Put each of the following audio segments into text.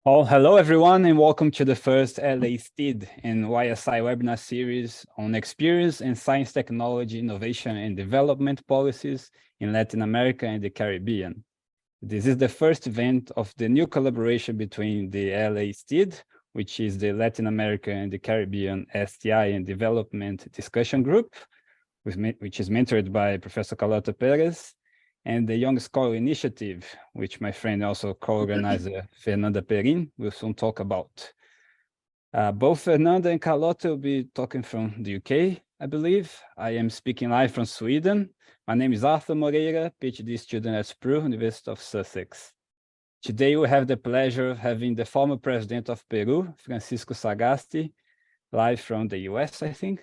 Well, hello everyone, and welcome to the first LA STID and YSI webinar series on experience in science, technology, innovation, and development policies in Latin America and the Caribbean. This is the first event of the new collaboration between the LA STID, which is the Latin America and the Caribbean STI and Development Discussion Group, which is mentored by Professor Carlota Perez, and the Young Scholar Initiative, which my friend also co-organizer Fernanda Perin will soon talk about. Both Fernanda and Carlota will be talking from the UK, I believe. I am speaking live from Sweden. My name is Arthur Moreira, PhD student at SPRU, University of Sussex. Today we have the pleasure of having the former president of Peru, Francisco Sagasti, live from the US, I think,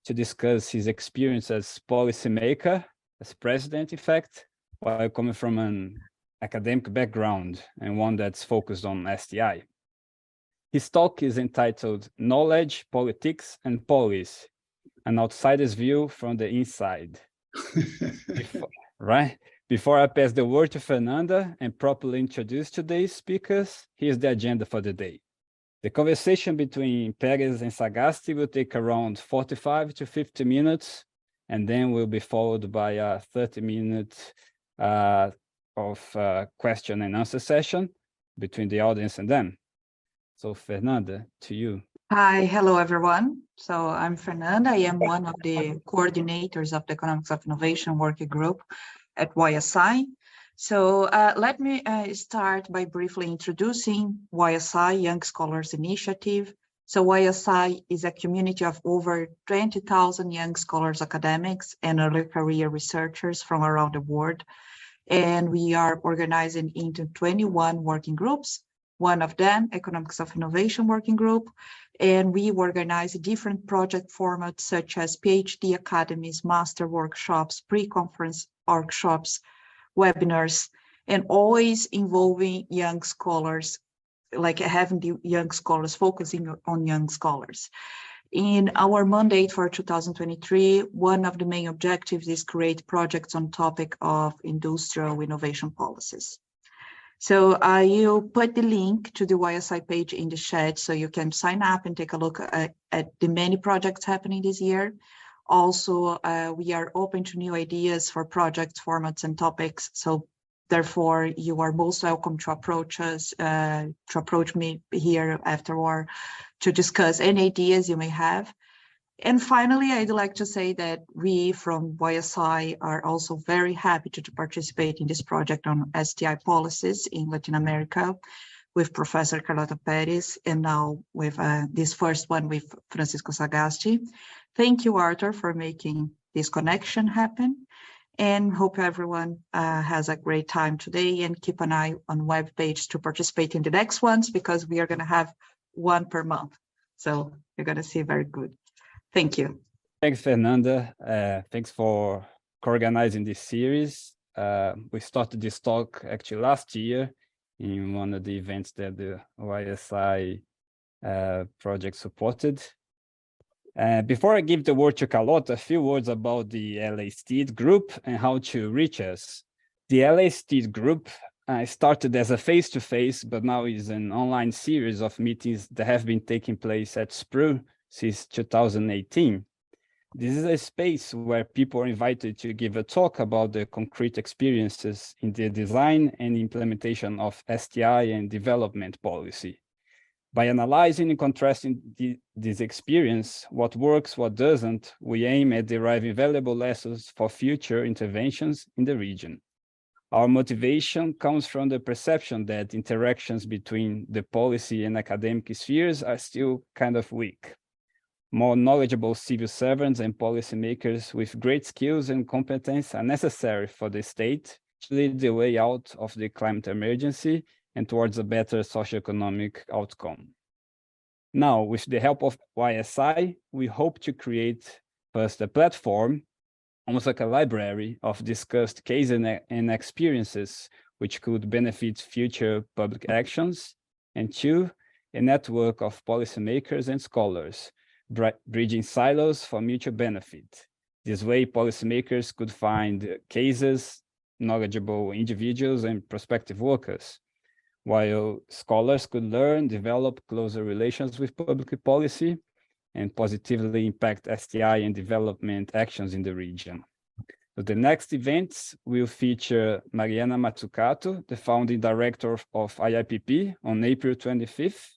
to discuss his experience as policymaker, as president, in fact, while coming from an academic background and one that's focused on STI. His talk is entitled Knowledge, Politics, and Policy, an outsider's view from the inside. Before I pass the word to Fernanda and properly introduce today's speakers, here's the agenda for the day. The conversation between Perez and Sagasti will take around 45 to 50 minutes, and then will be followed by a 30-minute question and answer session between the audience and them. So Fernanda, to you. Hi, hello everyone. So I'm Fernanda. I am one of the coordinators of the Economics of Innovation Working Group at YSI. So let me start by briefly introducing YSI, Young Scholars Initiative. So YSI is a community of over 20,000 young scholars, academics, and early career researchers from around the world. And we are organizing into 21 working groups, one of them, Economics of Innovation Working Group. And we organize different project formats such as PhD academies, master workshops, pre-conference workshops, webinars, and always involving young scholars, like having the young scholars, focusing on young scholars. In our mandate for 2023, one of the main objectives is create projects on topic of industrial innovation policies. So I'll put the link to the YSI page in the chat so you can sign up and take a look at the many projects happening this year. Also, we are open to new ideas for projects, formats, and topics. So therefore, you are most welcome to approach us, to approach me here afterward to discuss any ideas you may have. And finally, I'd like to say that we from YSI are also very happy to participate in this project on STI policies in Latin America with Professor Carlota Perez, and now with this first one with Francisco Sagasti. Thank you, Arthur, for making this connection happen, and hope everyone has a great time today, and keep an eye on webpage to participate in the next ones, because we are going to have one per month. So you're going to see very good. Thank you. Thanks, Fernanda. Thanks for co-organizing this series. We started this talk actually last year in one of the events that the YSI project supported. Before I give the word to Carlota, a few words about the LA STID group and how to reach us. The LA STID group started as a face-to-face, but now is an online series of meetings that have been taking place at SPRU since 2018. This is a space where people are invited to give a talk about the concrete experiences in the design and implementation of STI and development policy. By analyzing and contrasting this experience, what works, what doesn't, we aim at deriving valuable lessons for future interventions in the region. Our motivation comes from the perception that interactions between the policy and academic spheres are still kind of weak. More knowledgeable civil servants and policymakers with great skills and competence are necessary for the state to lead the way out of the climate emergency and towards a better socioeconomic outcome. Now, with the help of YSI, we hope to create first a platform, almost like a library of discussed cases and experiences which could benefit future public actions, and two, a network of policymakers and scholars, bridging silos for mutual benefit. This way, policymakers could find cases, knowledgeable individuals, and prospective workers. while scholars could learn, develop closer relations with public policy, and positively impact STI and development actions in the region. So the next events will feature Mariana Mazzucato, the founding director of IIPP, on April 25th,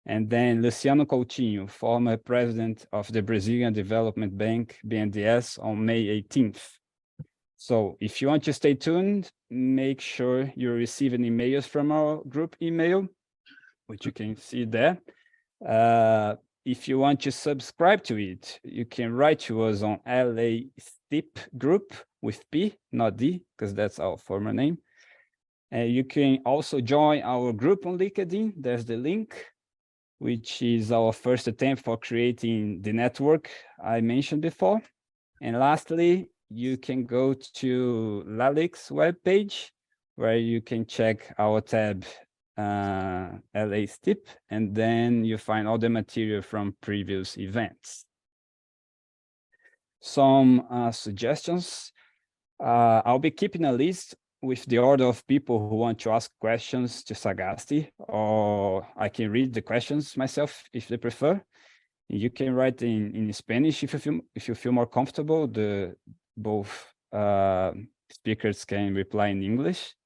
and then Luciano Coutinho, former president of the Brazilian Development Bank, BNDES, on May 18th. So if you want to stay tuned, make sure you're receiving emails from our group email, which you can see there. If you want to subscribe to it, you can write to us on LA STIP group with P, not D, because that's our former name. And you can also join our group on LinkedIn. There's the link, which is our first attempt for creating the network I mentioned before. And lastly, you can go to LALIC's webpage, where you can check our tab LA STIP, and then you find all the material from previous events. Some suggestions. I'll be keeping a list with the order of people who want to ask questions to Sagasti, or I can read the questions myself if they prefer. You can write in Spanish if you feel more comfortable. Both speakers can reply in English.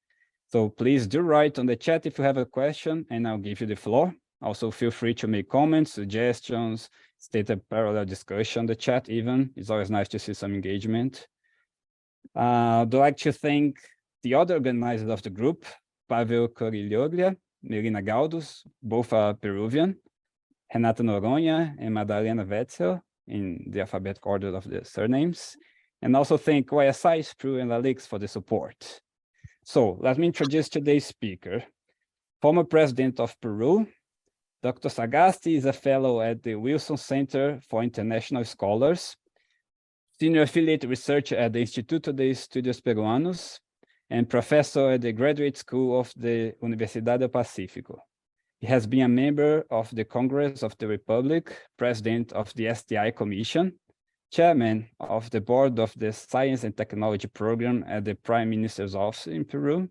So please do write on the chat if you have a question, and I'll give you the floor. Also, feel free to make comments, suggestions, state a parallel discussion on the chat even. It's always nice to see some engagement. I'd like to thank the other organizers of the group, Pavel Coriglioglia, Melina Galdus, both are Peruvian, Renata Noronha and Madalena Wetzel, in the alphabetical order of the surnames. And also thank YSI, SPRU, and LALIX for the support. So let me introduce today's speaker. Former president of Peru, Dr. Sagasti is a fellow at the Wilson Center for International Scholars, senior affiliate researcher at the Instituto de Estudios Peruanos, and professor at the Graduate School of the Universidad del Pacífico. He has been a member of the Congress of the Republic, president of the STI Commission, chairman of the board of the Science and Technology Program at the Prime Minister's Office in Peru.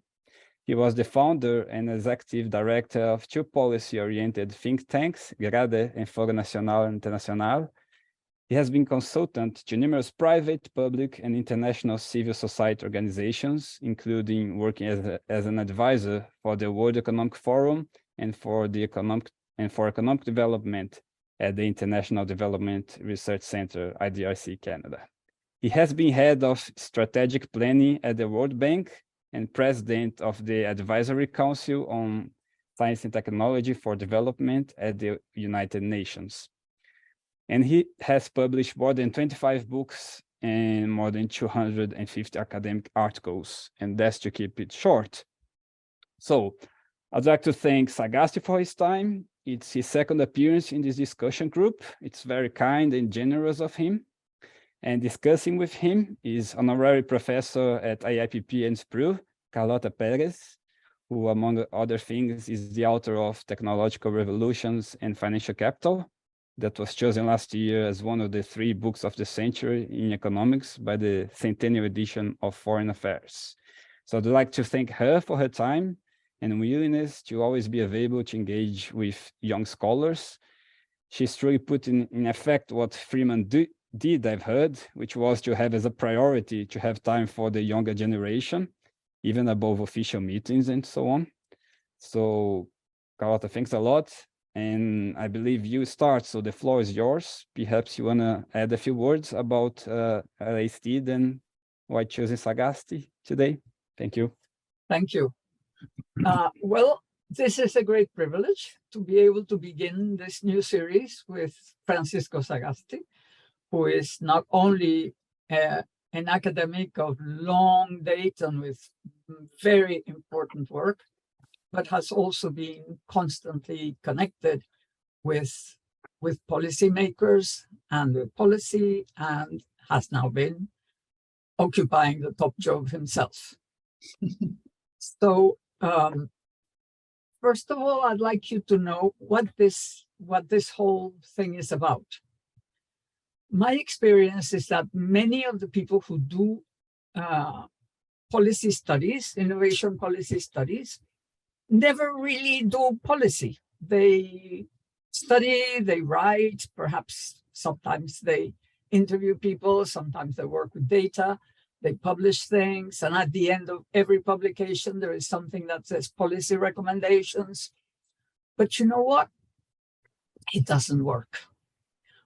He was the founder and executive director of two policy-oriented think tanks, GRADE and Foro Nacional and Internacional. He has been consultant to numerous private, public, and international civil society organizations, including working as an advisor for the World Economic Forum and for economic development at the International Development Research Center, IDRC Canada. He has been head of strategic planning at the World Bank and president of the Advisory Council on Science and Technology for Development at the United Nations. And he has published more than 25 books and more than 250 academic articles, and that's to keep it short. So I'd like to thank Sagasti for his time. It's his second appearance in this discussion group. It's very kind and generous of him. And discussing with him is honorary professor at IIPP and SPRU, Carlota Perez, who, among other things, is the author of Technological Revolutions and Financial Capital, that was chosen last year as one of the 3 books of the century in economics by the centennial edition of Foreign Affairs. So I'd like to thank her for her time and willingness to always be available to engage with young scholars. She's truly put in effect what Freeman did, I've heard, which was to have as a priority to have time for the younger generation, even above official meetings and so on. So Carlota, thanks a lot. And I believe you start, so the floor is yours. Perhaps you want to add a few words about LASTID and why choosing Sagasti today. Thank you. Thank you. Well, this is a great privilege to be able to begin this new series with Francisco Sagasti, who is not only an academic of long date and with very important work, but has also been constantly connected with policymakers and with policy, and has now been occupying the top job himself. So first of all, I'd like you to know what this whole thing is about. My experience is that many of the people who do policy studies, innovation policy studies, never really do policy. They study, they write, perhaps sometimes they interview people, sometimes they work with data, they publish things, and at the end of every publication, there is something that says policy recommendations. But you know what? It doesn't work.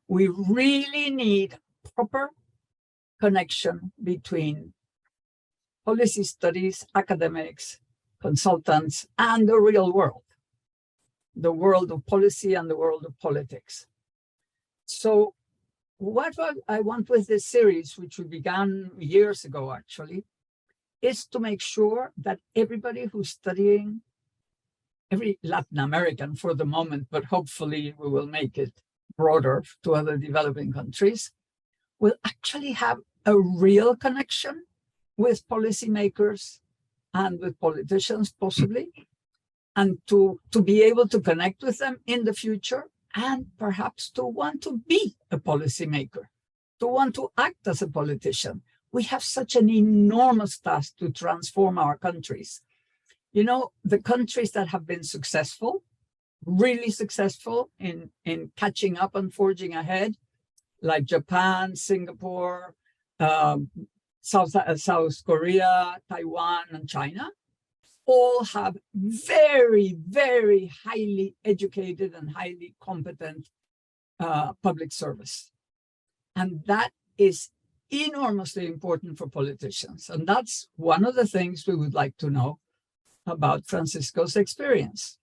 We really need proper connection between policy studies, academics, consultants, and the real world, the world of policy and the world of politics. So what I want with this series, which we began years ago actually, is to make sure that everybody who's studying, every Latin American for the moment, but hopefully we will make it broader to other developing countries, will actually have a real connection with policymakers and with politicians possibly, and to be able to connect with them in the future, and perhaps to want to be a policymaker, to want to act as a politician. We have such an enormous task to transform our countries. You know, the countries that have been successful, really successful in catching up and forging ahead, like Japan, Singapore, South Korea, Taiwan, and China, all have very, very highly educated and highly competent public service. And that is enormously important for politicians. And that's one of the things we would like to know about Francisco's experience.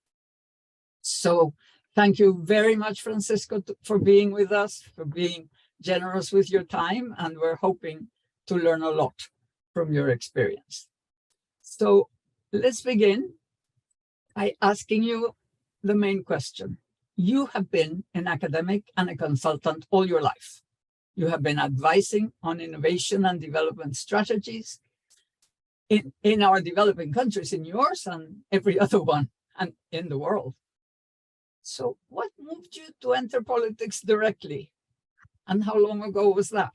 So thank you very much, Francisco, for being with us, for being generous with your time, and we're hoping to learn a lot from your experience. So let's begin by asking you the main question. You have been an academic and a consultant all your life. You have been advising on innovation and development strategies in our developing countries, in yours and every other one and in the world. So what moved you to enter politics directly? And how long ago was that?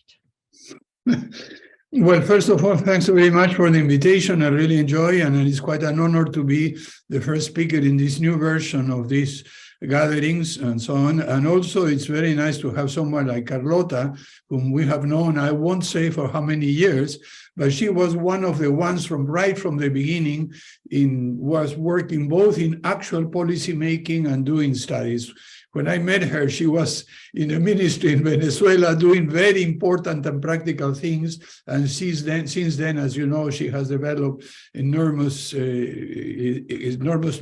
Well, first of all, thanks very much for the invitation. I really enjoy, and it's quite an honor to be the first speaker in this new version of these gatherings and so on. And also, it's very nice to have someone like Carlota, whom we have known, I won't say for how many years, but she was one of the ones from right from the beginning was working both in actual policy making and doing studies. When I met her, she was in the ministry in Venezuela doing very important and practical things. And since then, as you know, she has developed enormously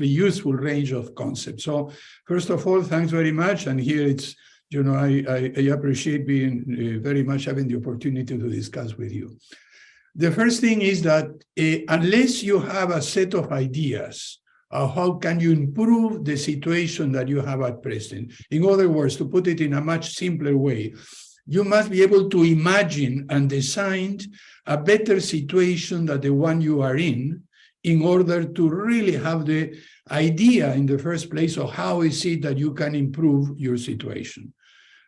useful range of concepts. So first of all, thanks very much. And here it's, you know, I appreciate being very much having the opportunity to discuss with you. The first thing is that unless you have a set of ideas, how can you improve the situation that you have at present? In other words, to put it in a much simpler way, you must be able to imagine and design a better situation than the one you are in order to really have the idea in the first place of how is it that you can improve your situation.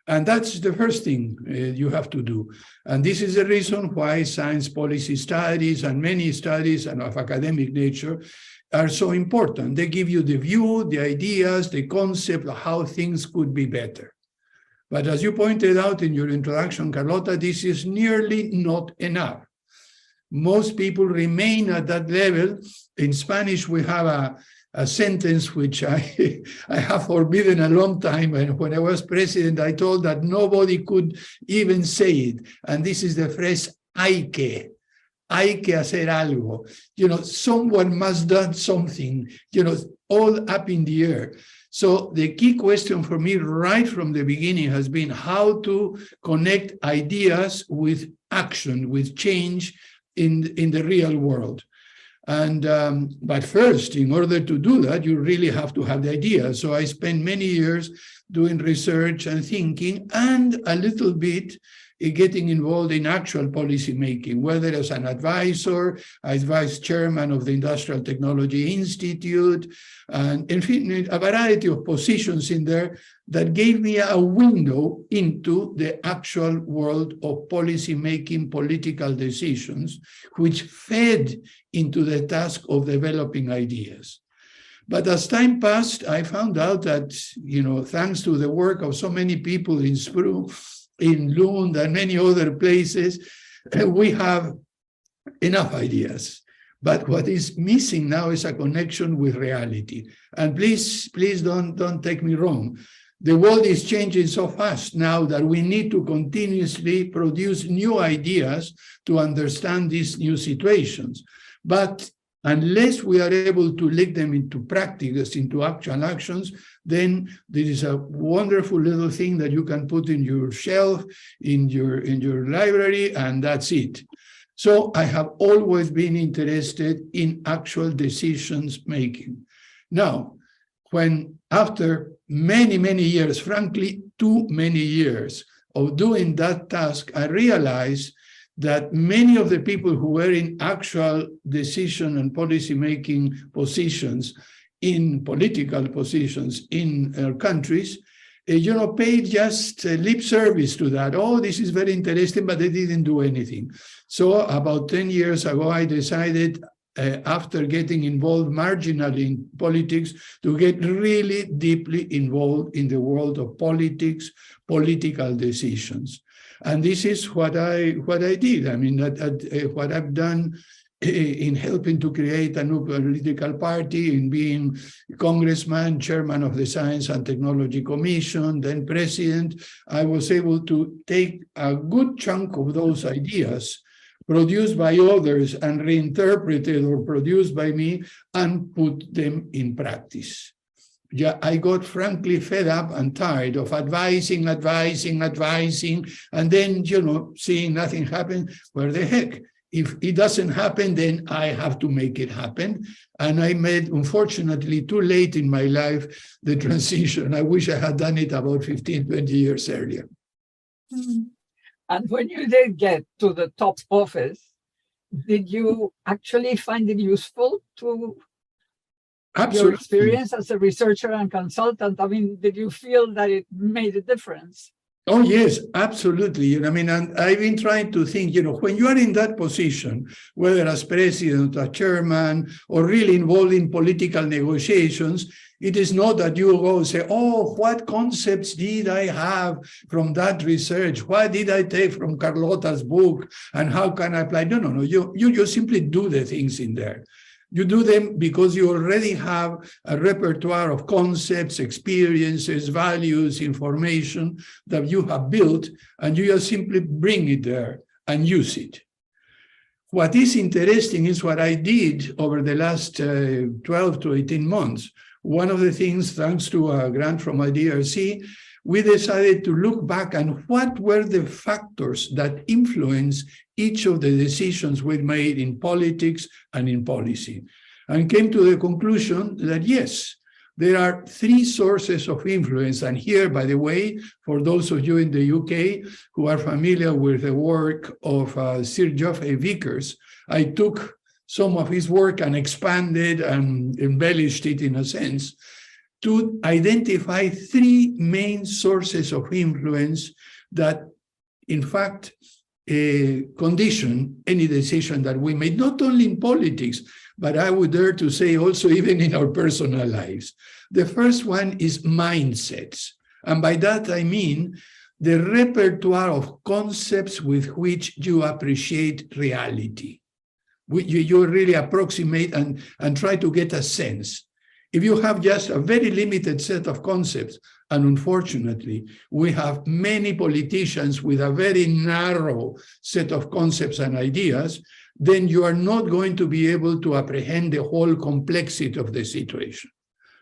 And that's the first thing you have to do. And this is the reason why science policy studies and many studies and of academic nature are so important. They give you the view, the ideas, the concept of how things could be better. But as you pointed out in your introduction, Carlota, this is nearly not enough. Most people remain at that level. In Spanish, we have a sentence which I have forbidden a long time. And when I was president, I told that nobody could even say it. And this is the phrase, hay que hacer algo. You know, someone must do something, you know, all up in the air. So the key question for me right from the beginning has been how to connect ideas with action, with change in the real world. And but first, in order to do that, you really have to have the idea. So I spent many years doing research and thinking, and a little bit getting involved in actual policy making, whether as an advisor, as vice chairman of the Industrial Technology Institute, and in fact, a variety of positions in there that gave me a window into the actual world of policy making, political decisions, which fed into the task of developing ideas. But as time passed, I found out that, thanks to the work of so many people in Spru, in Lund, and many other places, we have enough ideas. But what is missing now is a connection with reality. And please don't take me wrong. The world is changing so fast now that we need to continuously produce new ideas to understand these new situations. But unless we are able to link them into practice, into actual actions, then there is a wonderful little thing that you can put in your shelf, in your library, and that's it. So I have always been interested in actual decisions making. Now, when after many, many years, frankly, too many years of doing that task, I realized that many of the people who were in actual decision and policy-making positions, in political positions in our countries, paid just lip service to that. Oh, this is very interesting, but they didn't do anything. So about 10 years ago, I decided, after getting involved marginally in politics, to get really deeply involved in the world of politics, political decisions. And this is what I did. I mean, what I've done in helping to create a new political party, in being congressman, chairman of the Science and Technology Commission, then president. I was able to take a good chunk of those ideas produced by others and reinterpreted or produced by me and put them in practice. Yeah, I got frankly fed up and tired of advising, and then, seeing nothing happen. Where the heck? If it doesn't happen, then I have to make it happen. And I made, unfortunately, too late in my life, the transition. I wish I had done it about 15, 20 years earlier. And when you did get to the top office, did you actually find it useful to your experience as a researcher and consultant? I mean, did you feel that it made a difference? Oh, yes, absolutely. And I've been trying to think, when you are in that position, whether as president or chairman, or really involved in political negotiations, it is not that you go and say, oh, what concepts did I have from that research? What did I take from Carlota's book? And how can I apply? No. You simply do the things in there. You do them because you already have a repertoire of concepts, experiences, values, information that you have built, and you just simply bring it there and use it. What is interesting is what I did over the last 12 to 18 months. One of the things, thanks to a grant from IDRC, we decided to look back and what were the factors that influence each of the decisions we made in politics and in policy, and came to the conclusion that, yes, there are three sources of influence. And here, by the way, for those of you in the UK who are familiar with the work of Sir Geoffrey Vickers, I took some of his work and expanded and embellished it in a sense to identify three main sources of influence that, in fact, condition any decision that we made, not only in politics, but I would dare to say also even in our personal lives. The first one is mindsets. And by that, I mean the repertoire of concepts with which you appreciate reality. You really approximate and try to get a sense. If you have just a very limited set of concepts, and unfortunately, we have many politicians with a very narrow set of concepts and ideas, then you are not going to be able to apprehend the whole complexity of the situation.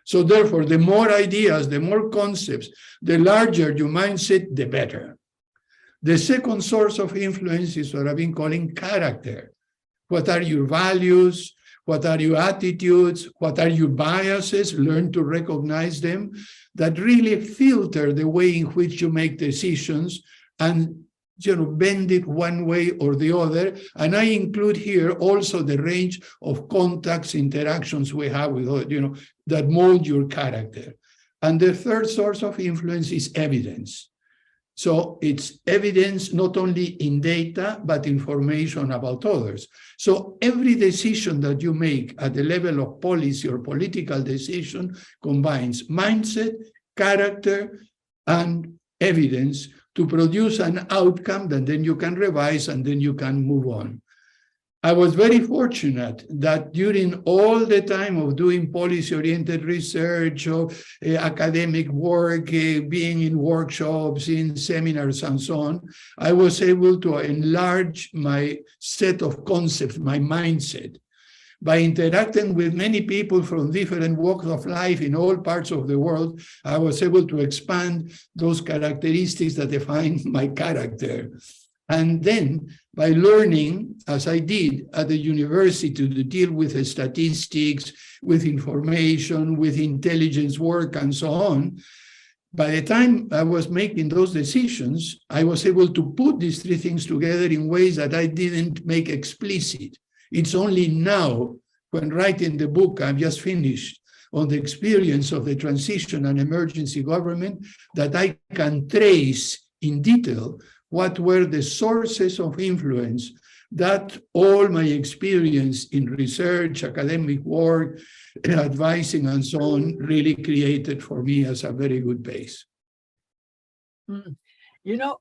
So therefore, the more ideas, the more concepts, the larger your mindset, the better. The second source of influence is what I've been calling character. What are your values? What are your attitudes? What are your biases? Learn to recognize them that really filter the way in which you make decisions and bend it one way or the other. And I include here also the range of contacts, interactions we have with, that mold your character. And the third source of influence is evidence. So it's evidence not only in data, but information about others. So every decision that you make at the level of policy or political decision combines mindset, character, and evidence to produce an outcome that then you can revise and then you can move on. I was very fortunate that during all the time of doing policy-oriented research, or academic work, being in workshops, in seminars, and so on, I was able to enlarge my set of concepts, my mindset. By interacting with many people from different walks of life in all parts of the world, I was able to expand those characteristics that define my character. And then by learning, as I did at the university, to deal with statistics, with information, with intelligence work, and so on, by the time I was making those decisions, I was able to put these three things together in ways that I didn't make explicit. It's only now, when writing the book I've just finished on the experience of the transition and emergency government, that I can trace in detail what were the sources of influence that all my experience in research, academic work, advising, and so on really created for me as a very good base. You know,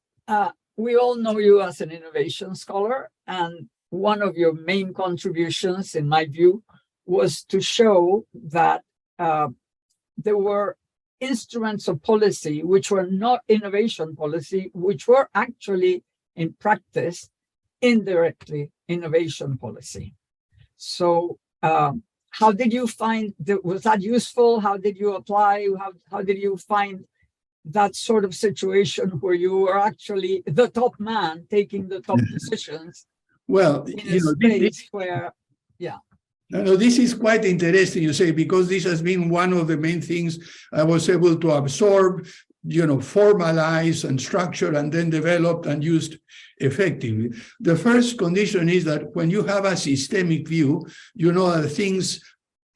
we all know you as an innovation scholar, and one of your main contributions, in my view, was to show that there were instruments of policy which were not innovation policy, which were actually in practice indirectly innovation policy. So how did you find that? Was that useful? How did you apply? How did you find that sort of situation where you were actually the top man taking the top decisions? Well, in a space where, yeah. No, this is quite interesting, you say, because this has been one of the main things I was able to absorb, formalize and structure, and then developed and used effectively. The first condition is that when you have a systemic view, you know that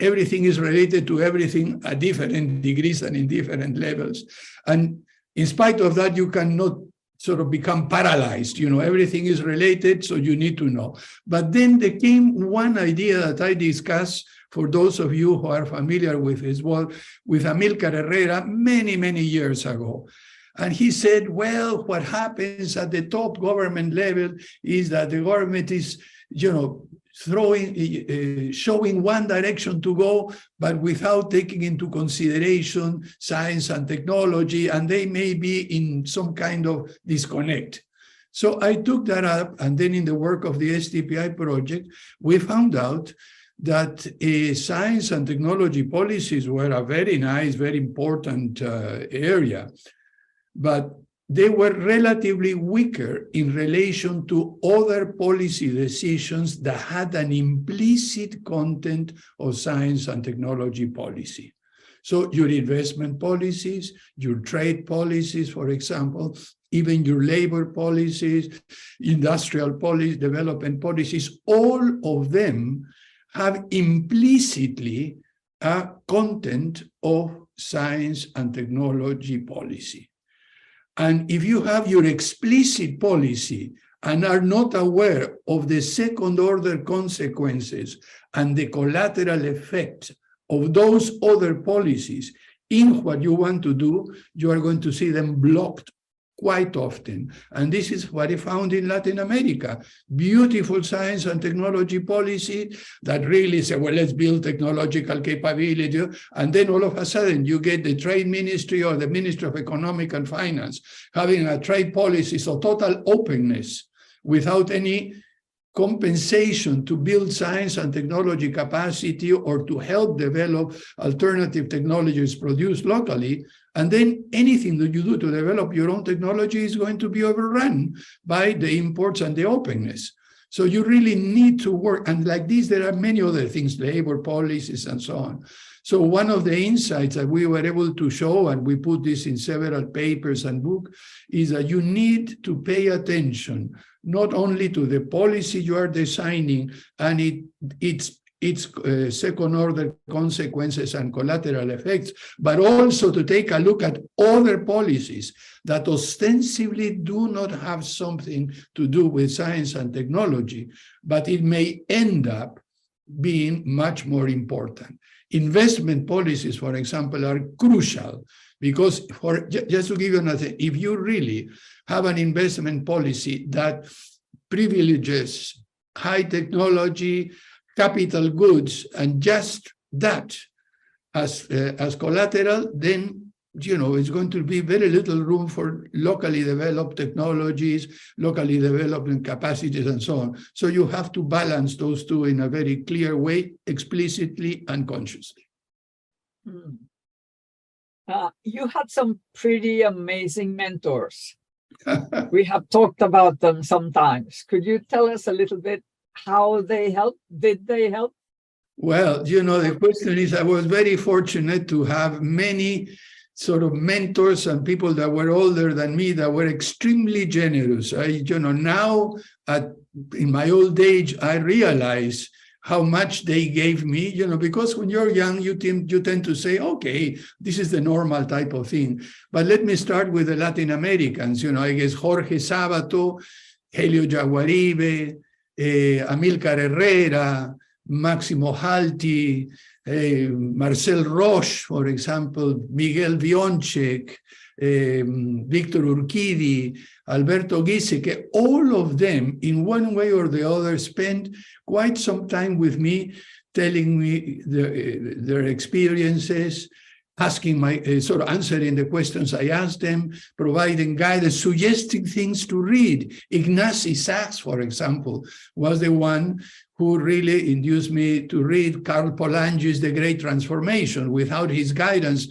everything is related to everything at different degrees and in different levels. And in spite of that, you cannot sort of become paralyzed. Everything is related, so you need to know. But then there came one idea that I discussed, for those of you who are familiar with his work, with Amilcar Herrera many, many years ago. And he said, well, what happens at the top government level is that the government is, showing one direction to go, but without taking into consideration science and technology, and they may be in some kind of disconnect. So I took that up, and then in the work of the STPI project, we found out that science and technology policies were a very nice, very important area, but they were relatively weaker in relation to other policy decisions that had an implicit content of science and technology policy. So your investment policies, your trade policies, for example, even your labor policies, industrial policy, development policies, all of them have implicitly a content of science and technology policy. And if you have your explicit policy and are not aware of the second-order consequences and the collateral effect of those other policies in what you want to do, you are going to see them blocked quite often. And this is what I found in Latin America. Beautiful science and technology policy that really say, well, let's build technological capability. And then all of a sudden you get the trade ministry or the Ministry of Economic and Finance having a trade policy, so total openness without any compensation to build science and technology capacity or to help develop alternative technologies produced locally. And then anything that you do to develop your own technology is going to be overrun by the imports and the openness. So you really need to work. And like this, there are many other things, labor policies and so on. So one of the insights that we were able to show, and we put this in several papers and books, is that you need to pay attention not only to the policy you are designing and its its second-order consequences and collateral effects, but also to take a look at other policies that ostensibly do not have something to do with science and technology, but it may end up being much more important. Investment policies, for example, are crucial because, just to give you another, if you really have an investment policy that privileges high technology, capital goods, and just that as collateral, then it's going to be very little room for locally developed technologies, locally developed capacities, and so on. So you have to balance those two in a very clear way, explicitly and consciously. You had some pretty amazing mentors. We have talked about them sometimes. Could you tell us a little bit how they helped? Did they help? Well, the question is, I was very fortunate to have many sort of mentors and people that were older than me that were extremely generous. Now in my old age, I realize how much they gave me, because when you're young, you tend to say, okay, this is the normal type of thing. But let me start with the Latin Americans, I guess Jorge Sabato, Helio Jaguaribe, Amilcar Herrera, Máximo Halti, Marcel Roche, for example, Miguel Bionchek, Victor Urquidi, Alberto Giesecke, all of them, in one way or the other, spent quite some time with me, telling me their experiences, asking sort of answering the questions I asked them, providing guidance, suggesting things to read. Ignacy Sachs, for example, was the one who really induced me to read Karl Polanyi's The Great Transformation. Without his guidance,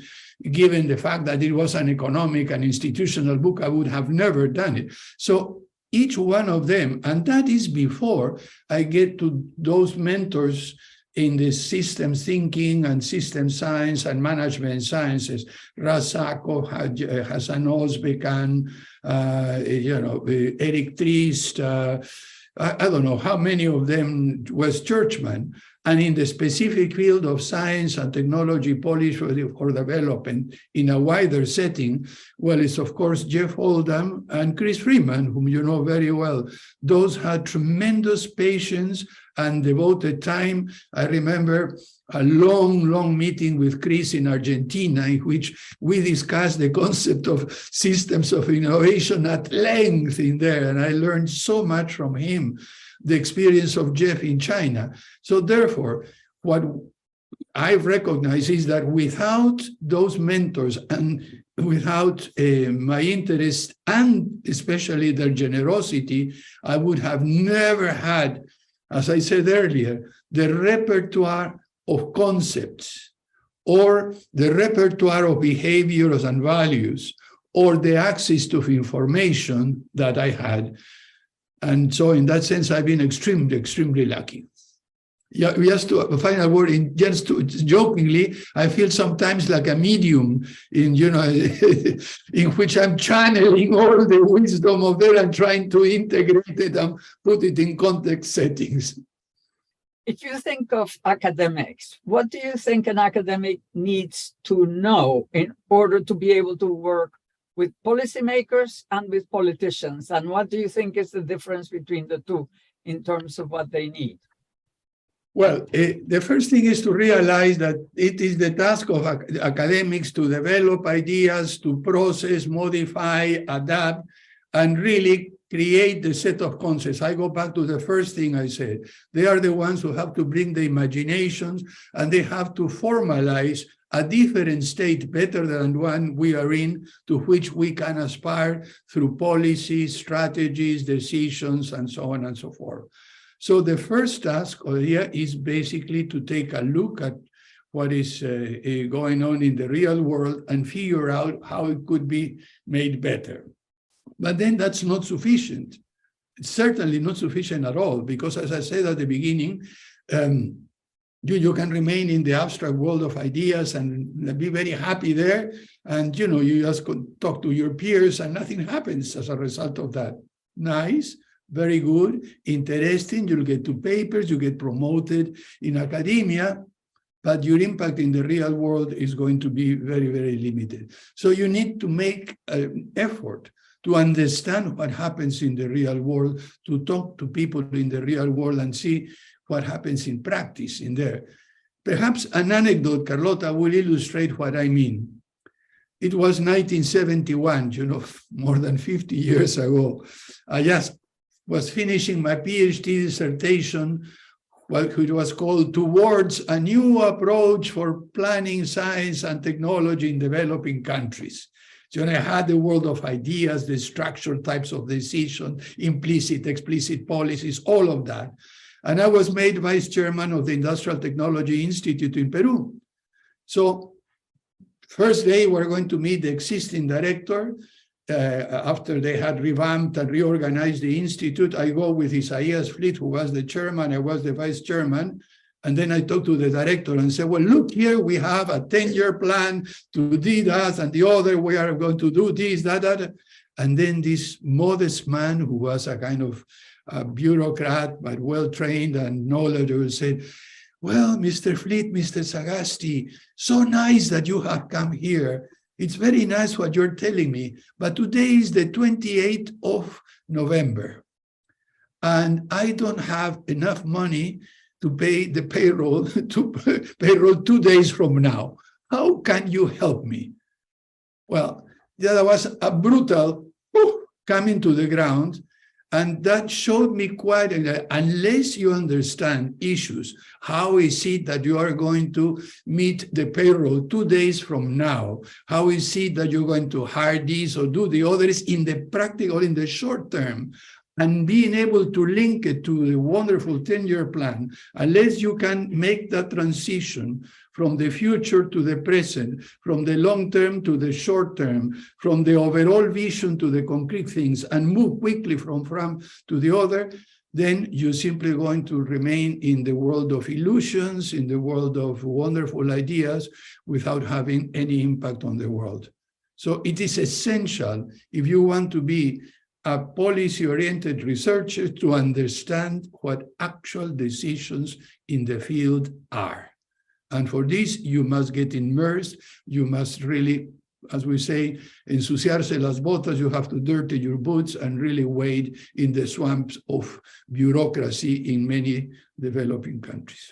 given the fact that it was an economic and institutional book, I would have never done it. So each one of them, and that is before I get to those mentors in the systems thinking and system science and management sciences, Rasako, Hassan Ozbekan, Eric Trist, I don't know how many of them was churchmen. And in the specific field of science and technology policy for development in a wider setting, well, it's of course Jeff Oldham and Chris Freeman, whom you know very well. Those had tremendous patience and devoted time. I remember a long meeting with Chris in Argentina, in which we discussed the concept of systems of innovation at length in there, and I learned so much from him. The experience of Jeff in China. So therefore, what I've recognized is that without those mentors and without my interest and especially their generosity, I would have never had, as I said earlier, the repertoire of concepts or the repertoire of behaviors and values or the access to information that I had. And so in that sense, I've been extremely lucky. Yeah, just to a final word, just jokingly, I feel sometimes like a medium in in which I'm channeling all the wisdom of there and trying to integrate it and put it in context settings. If you think of academics, what do you think an academic needs to know in order to be able to work with policymakers and with politicians? And what do you think is the difference between the two in terms of what they need? Well, the first thing is to realize that it is the task of academics to develop ideas, to process, modify, adapt, and really create the set of concepts. I go back to the first thing I said. They are the ones who have to bring the imaginations, and they have to formalize a different state better than one we are in, to which we can aspire through policies, strategies, decisions, and so on and so forth. So the first task here is basically to take a look at what is going on in the real world and figure out how it could be made better. But then that's not sufficient. It's certainly not sufficient at all, because as I said at the beginning, you can remain in the abstract world of ideas and be very happy there. And, you just talk to your peers and nothing happens as a result of that. Nice, very good, interesting, you'll get 2 papers, you get promoted in academia, but your impact in the real world is going to be very, very limited. So you need to make an effort to understand what happens in the real world, to talk to people in the real world and see what happens in practice in there. Perhaps an anecdote, Carlota, will illustrate what I mean. It was 1971, you know, more than 50 years ago. I just was finishing my PhD dissertation, which was called Towards a New Approach for Planning Science and Technology in Developing Countries. So I had the world of ideas, the structured types of decision, implicit, explicit policies, all of that. And I was made vice chairman of the Industrial Technology Institute in Peru. So first day, we're going to meet the existing director. After they had revamped and reorganized the institute, I go with Isaias Fleet, who was the chairman, I was the vice chairman. And then I talked to the director and said, well, look here, we have a 10-year plan to do that and the other, we are going to do this, that. And then this modest man who was a kind of a bureaucrat, but well-trained and knowledgeable said, well, Mr. Fleet, Mr. Sagasti, so nice that you have come here. It's very nice what you're telling me, but today is the 28th of November, and I don't have enough money to pay the payroll, 2 days from now. How can you help me? Well, that was a brutal coming to the ground, and that showed me quite, unless you understand issues, how is it that you are going to meet the payroll 2 days from now? How is it that you're going to hire this or do the others in the practical, in the short term? And being able to link it to the wonderful 10-year plan, unless you can make that transition from the future to the present, from the long term to the short term, from the overall vision to the concrete things, and move quickly from to the other, then you're simply going to remain in the world of illusions, in the world of wonderful ideas, without having any impact on the world. So it is essential, if you want to be a policy-oriented researcher, to understand what actual decisions in the field are. And for this, you must get immersed. You must really, as we say, ensuciarse las botas. You have to dirty your boots and really wade in the swamps of bureaucracy in many developing countries.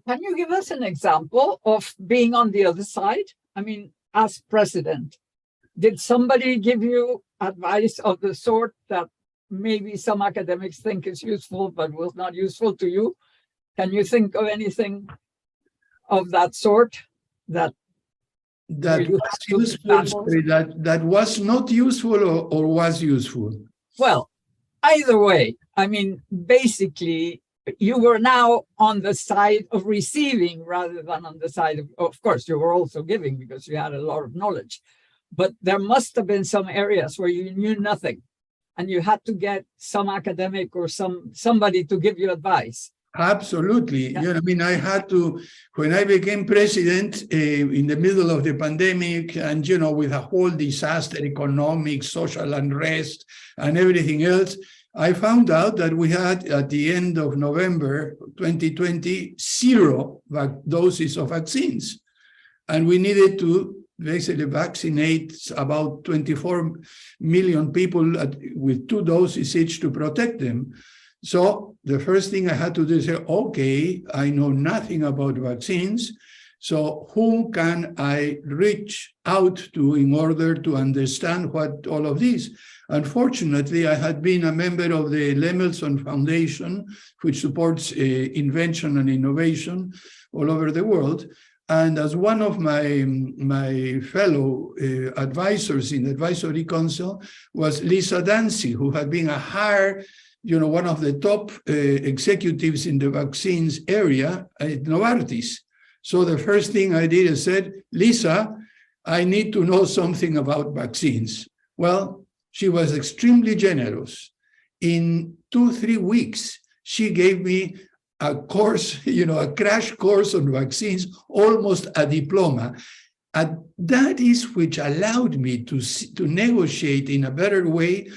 Can you give us an example of being on the other side? I mean, as president, did somebody give you advice of the sort that maybe some academics think is useful, but was not useful to you? Can you think of anything of that sort that was useful, that was not useful or was useful? Well, either way, I mean, basically, you were now on the side of receiving rather than on the side of course, you were also giving because you had a lot of knowledge. But there must have been some areas where you knew nothing and you had to get some academic or somebody to give you advice. Absolutely. Yeah. You know, I mean, I had to, when I became president in the middle of the pandemic and, you know, with a whole disaster, economic, social unrest and everything else, I found out that we had, at the end of November 2020, 0 doses of vaccines. And we needed to basically vaccinate about 24 million people with 2 doses each to protect them. So the first thing I had to do is say, okay, I know nothing about vaccines, so whom can I reach out to in order to understand what all of this? Unfortunately, I had been a member of the Lemelson Foundation, which supports invention and innovation all over the world. And as one of my fellow advisors in the advisory council was Lisa Dancy, who had been a higher, you know, one of the top executives in the vaccines area at Novartis. So the first thing I did is said, Lisa, I need to know something about vaccines. Well, she was extremely generous. In 2-3 weeks, she gave me a course, you know, a crash course on vaccines, almost a diploma. And that is which allowed me to negotiate in a better way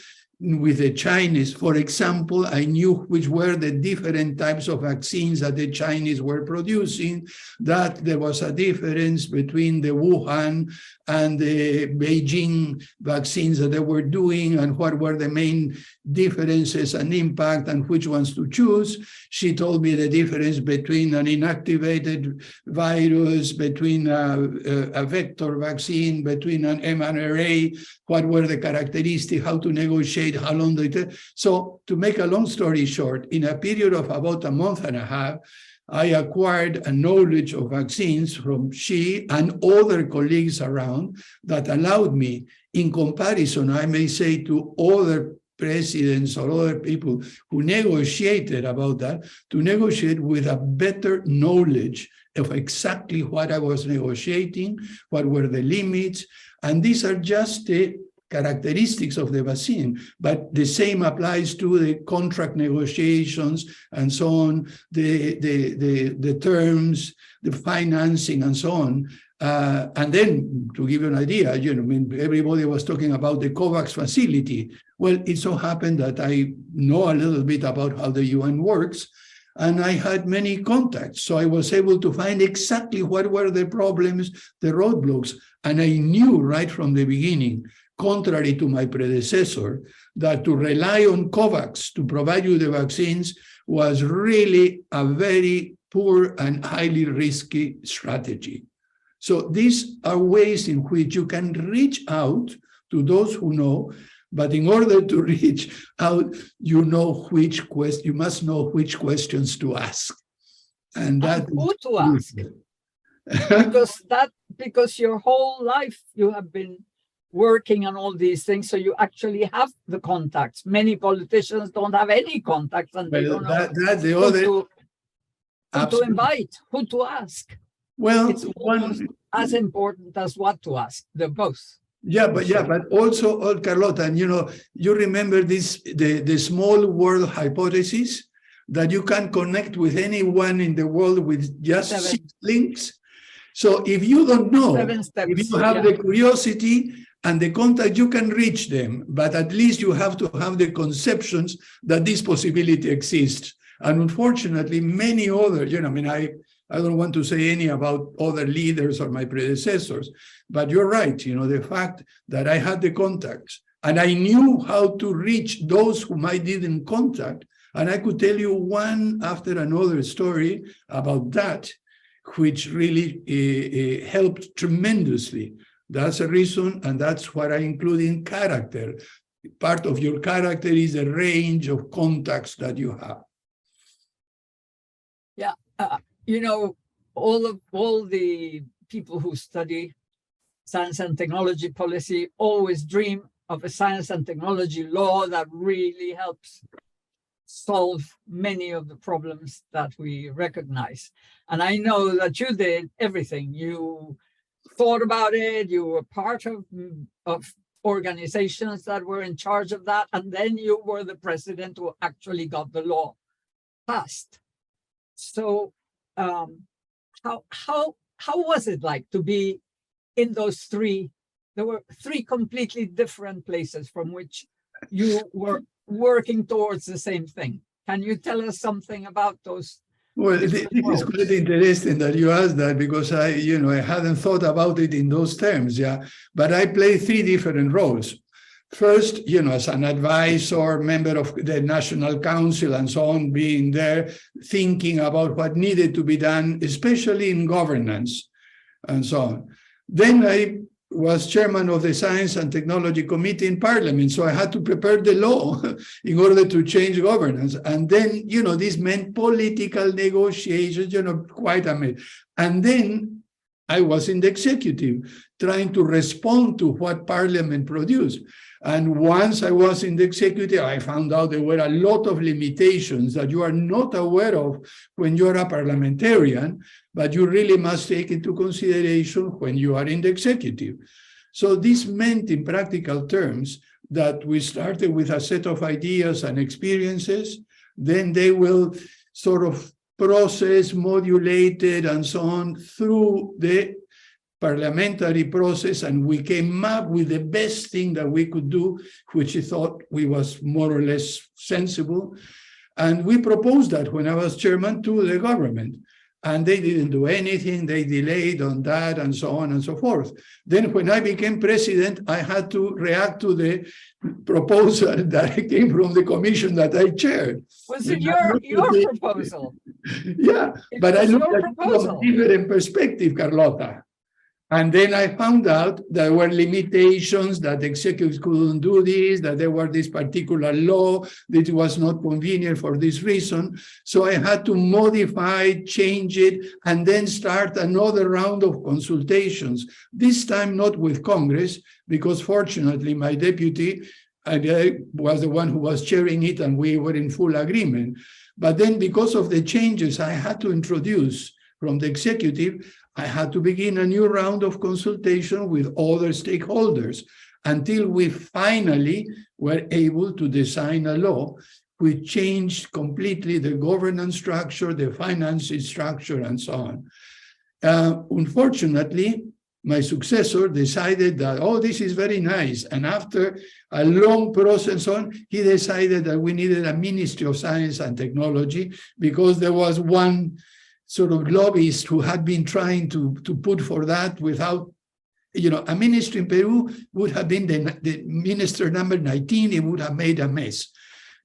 with the Chinese, for example, I knew which were the different types of vaccines that the Chinese were producing, that there was a difference between the Wuhan and the Beijing vaccines that they were doing, and what were the main differences and impact and which ones to choose. She told me the difference between an inactivated virus, between a vector vaccine, between an mRNA, what were the characteristics, how to negotiate, how long they take. So to make a long story short, in a period of about a month and a half, I acquired a knowledge of vaccines from she and other colleagues around that allowed me, in comparison, I may say, to other presidents or other people who negotiated about that, to negotiate with a better knowledge of exactly what I was negotiating, what were the limits. And these are just the characteristics of the vaccine, but the same applies to the contract negotiations and so on, the terms, the financing and so on. And then to give you an idea, I mean, everybody was talking about the COVAX facility. Well, it so happened that I know a little bit about how the UN works, and I had many contacts. So I was able to find exactly what were the problems, the roadblocks. And I knew right from the beginning, contrary to my predecessor, that to rely on COVAX to provide you the vaccines was really a very poor and highly risky strategy. So these are ways in which you can reach out to those who know, but in order to reach out, you must know which questions to ask. And that who to ask. because your whole life you have been working on all these things, so you actually have the contacts. Many politicians don't have any contacts, and they don't know who to invite, who to ask. Well, it's almost as important as what to ask. They're both. But also, Carlota, and you remember the small world hypothesis, that you can connect with anyone in the world with just 6 links. So if you don't know, if you have the curiosity and the contact, you can reach them, but at least you have to have the conceptions that this possibility exists. And unfortunately, many other, I don't want to say any about other leaders or my predecessors, but you're right, the fact that I had the contacts and I knew how to reach those whom I didn't contact. And I could tell you one after another story about that, which really helped tremendously. That's a reason, and that's what I include in character. Part of your character is the range of contacts that you have. Yeah. All the people who study science and technology policy always dream of a science and technology law that really helps solve many of the problems that we recognize. And I know that you did everything. You thought about it, you were part of organizations that were in charge of that, and then you were the president who actually got the law passed. So how was it like to be in those three? There were 3 completely different places from which you were working towards the same thing. Can you tell us something about those? Well, this is quite interesting that you asked that, because I hadn't thought about it in those terms, But I play 3 different roles. First, as an advisor, member of the National Council and so on, being there, thinking about what needed to be done, especially in governance and so on. Then I was chairman of the Science and Technology Committee in Parliament, so I had to prepare the law in order to change governance. And then, this meant political negotiations, quite a mess. And then I was in the executive, trying to respond to what Parliament produced. And once I was in the executive, I found out there were a lot of limitations that you are not aware of when you're a parliamentarian, but you really must take into consideration when you are in the executive. So this meant, in practical terms, that we started with a set of ideas and experiences, then they will sort of process, modulated, and so on through the parliamentary process, and we came up with the best thing that we could do, which we thought we was more or less sensible. And we proposed that when I was chairman to the government. And they didn't do anything, they delayed on that and so on and so forth. Then when I became president, I had to react to the proposal that came from the commission that I chaired. Was it your proposal? Yeah, but I looked at it from a different perspective, Carlota. And then I found out there were limitations, that executives couldn't do this, that there were this particular law, that it was not convenient for this reason. So I had to modify, change it, and then start another round of consultations. This time not with Congress, because fortunately my deputy was the one who was chairing it, and we were in full agreement. But then because of the changes I had to introduce from the executive, I had to begin a new round of consultation with other stakeholders until we finally were able to design a law which changed completely the governance structure, the financing structure, and so on. Unfortunately, my successor decided that, oh, this is very nice. And after a long process on, he decided that we needed a Ministry of Science and Technology because there was one sort of lobbyist who had been trying to put for that without, a ministry in Peru would have been the minister number 19, it would have made a mess.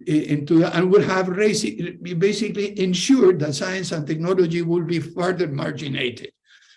And would have basically ensured that science and technology would be further marginated.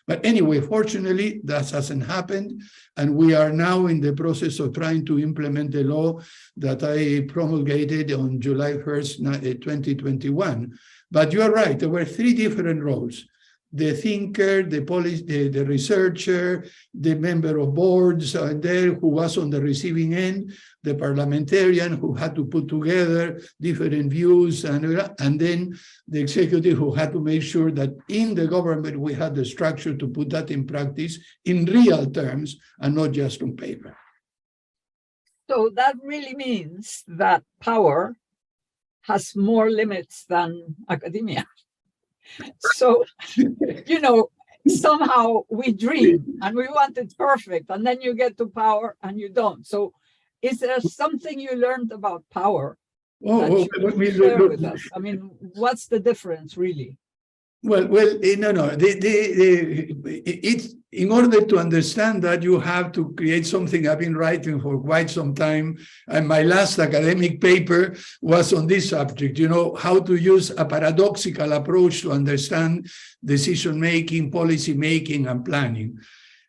But anyway, fortunately, that hasn't happened. And we are now in the process of trying to implement the law that I promulgated on July 1st, 2021. But you are right, there were three different roles: the thinker, the researcher, the member of boards there who was on the receiving end, the parliamentarian who had to put together different views, and then the executive who had to make sure that in the government we had the structure to put that in practice in real terms and not just on paper. So that really means that power has more limits than academia. So, somehow we dream and we want it perfect, and then you get to power and you don't. So is there something you learned about power that you can share with us? I mean, what's the difference really? Well, no. It's in order to understand that, you have to create something I've been writing for quite some time. And my last academic paper was on this subject, how to use a paradoxical approach to understand decision-making, policy-making, and planning.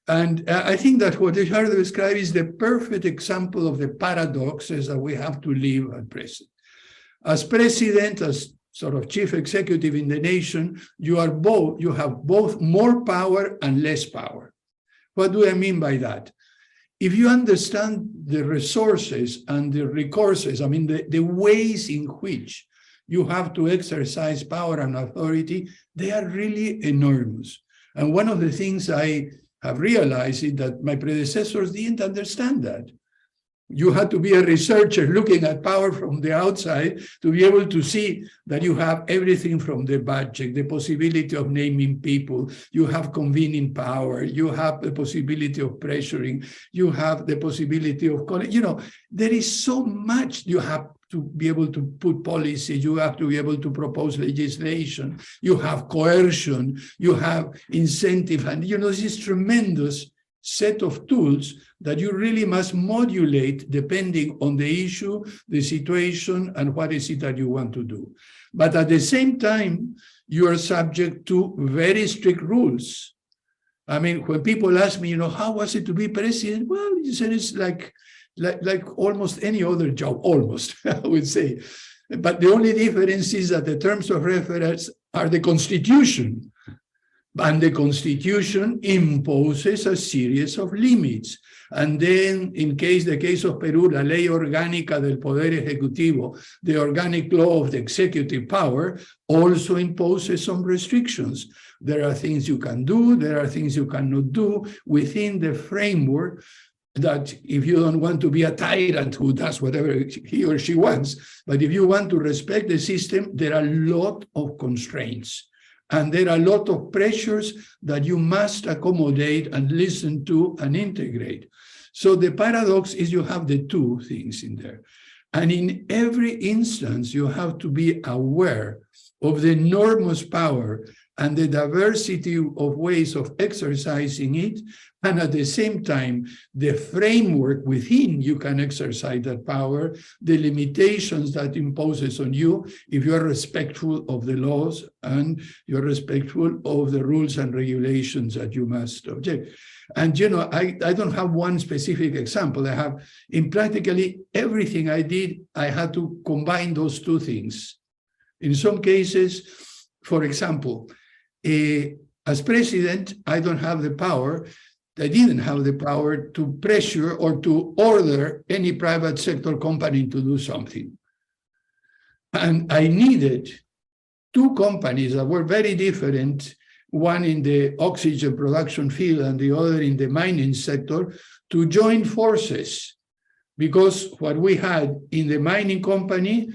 And I think that what Ricardo described is the perfect example of the paradoxes that we have to live at present. As president, as sort of chief executive in the nation, you have both more power and less power. What do I mean by that? If you understand the resources and the recourses, the ways in which you have to exercise power and authority, they are really enormous. And one of the things I have realized is that my predecessors didn't understand that. You had to be a researcher looking at power from the outside to be able to see that you have everything from the budget, the possibility of naming people, you have convening power, you have the possibility of pressuring, you have the possibility of, there is so much. You have to be able to put policy, you have to be able to propose legislation, you have coercion, you have incentive, and this tremendous set of tools that you really must modulate depending on the issue, the situation, and what is it that you want to do. But at the same time, you are subject to very strict rules. When people ask me, how was it to be president? Well, you said it's like almost any other job, almost, I would say. But the only difference is that the terms of reference are the Constitution. And the Constitution imposes a series of limits. And then, the case of Peru, la ley orgánica del Poder Ejecutivo, the organic law of the executive power, also imposes some restrictions. There are things you can do, there are things you cannot do within the framework that if you don't want to be a tyrant who does whatever he or she wants, but if you want to respect the system, there are a lot of constraints. And there are a lot of pressures that you must accommodate and listen to and integrate. So the paradox is you have the two things in there. And in every instance, you have to be aware of the enormous power and the diversity of ways of exercising it, and at the same time, the framework within you can exercise that power, the limitations that imposes on you if you are respectful of the laws and you're respectful of the rules and regulations that you must object. And, you know, I don't have one specific example. I have, in practically everything I did, I had to combine those two things. In some cases, for example, as president, I don't have the power, I didn't have the power to pressure or to order any private sector company to do something. And I needed two companies that were very different, one in the oxygen production field and the other in the mining sector, to join forces. Because what we had in the mining company,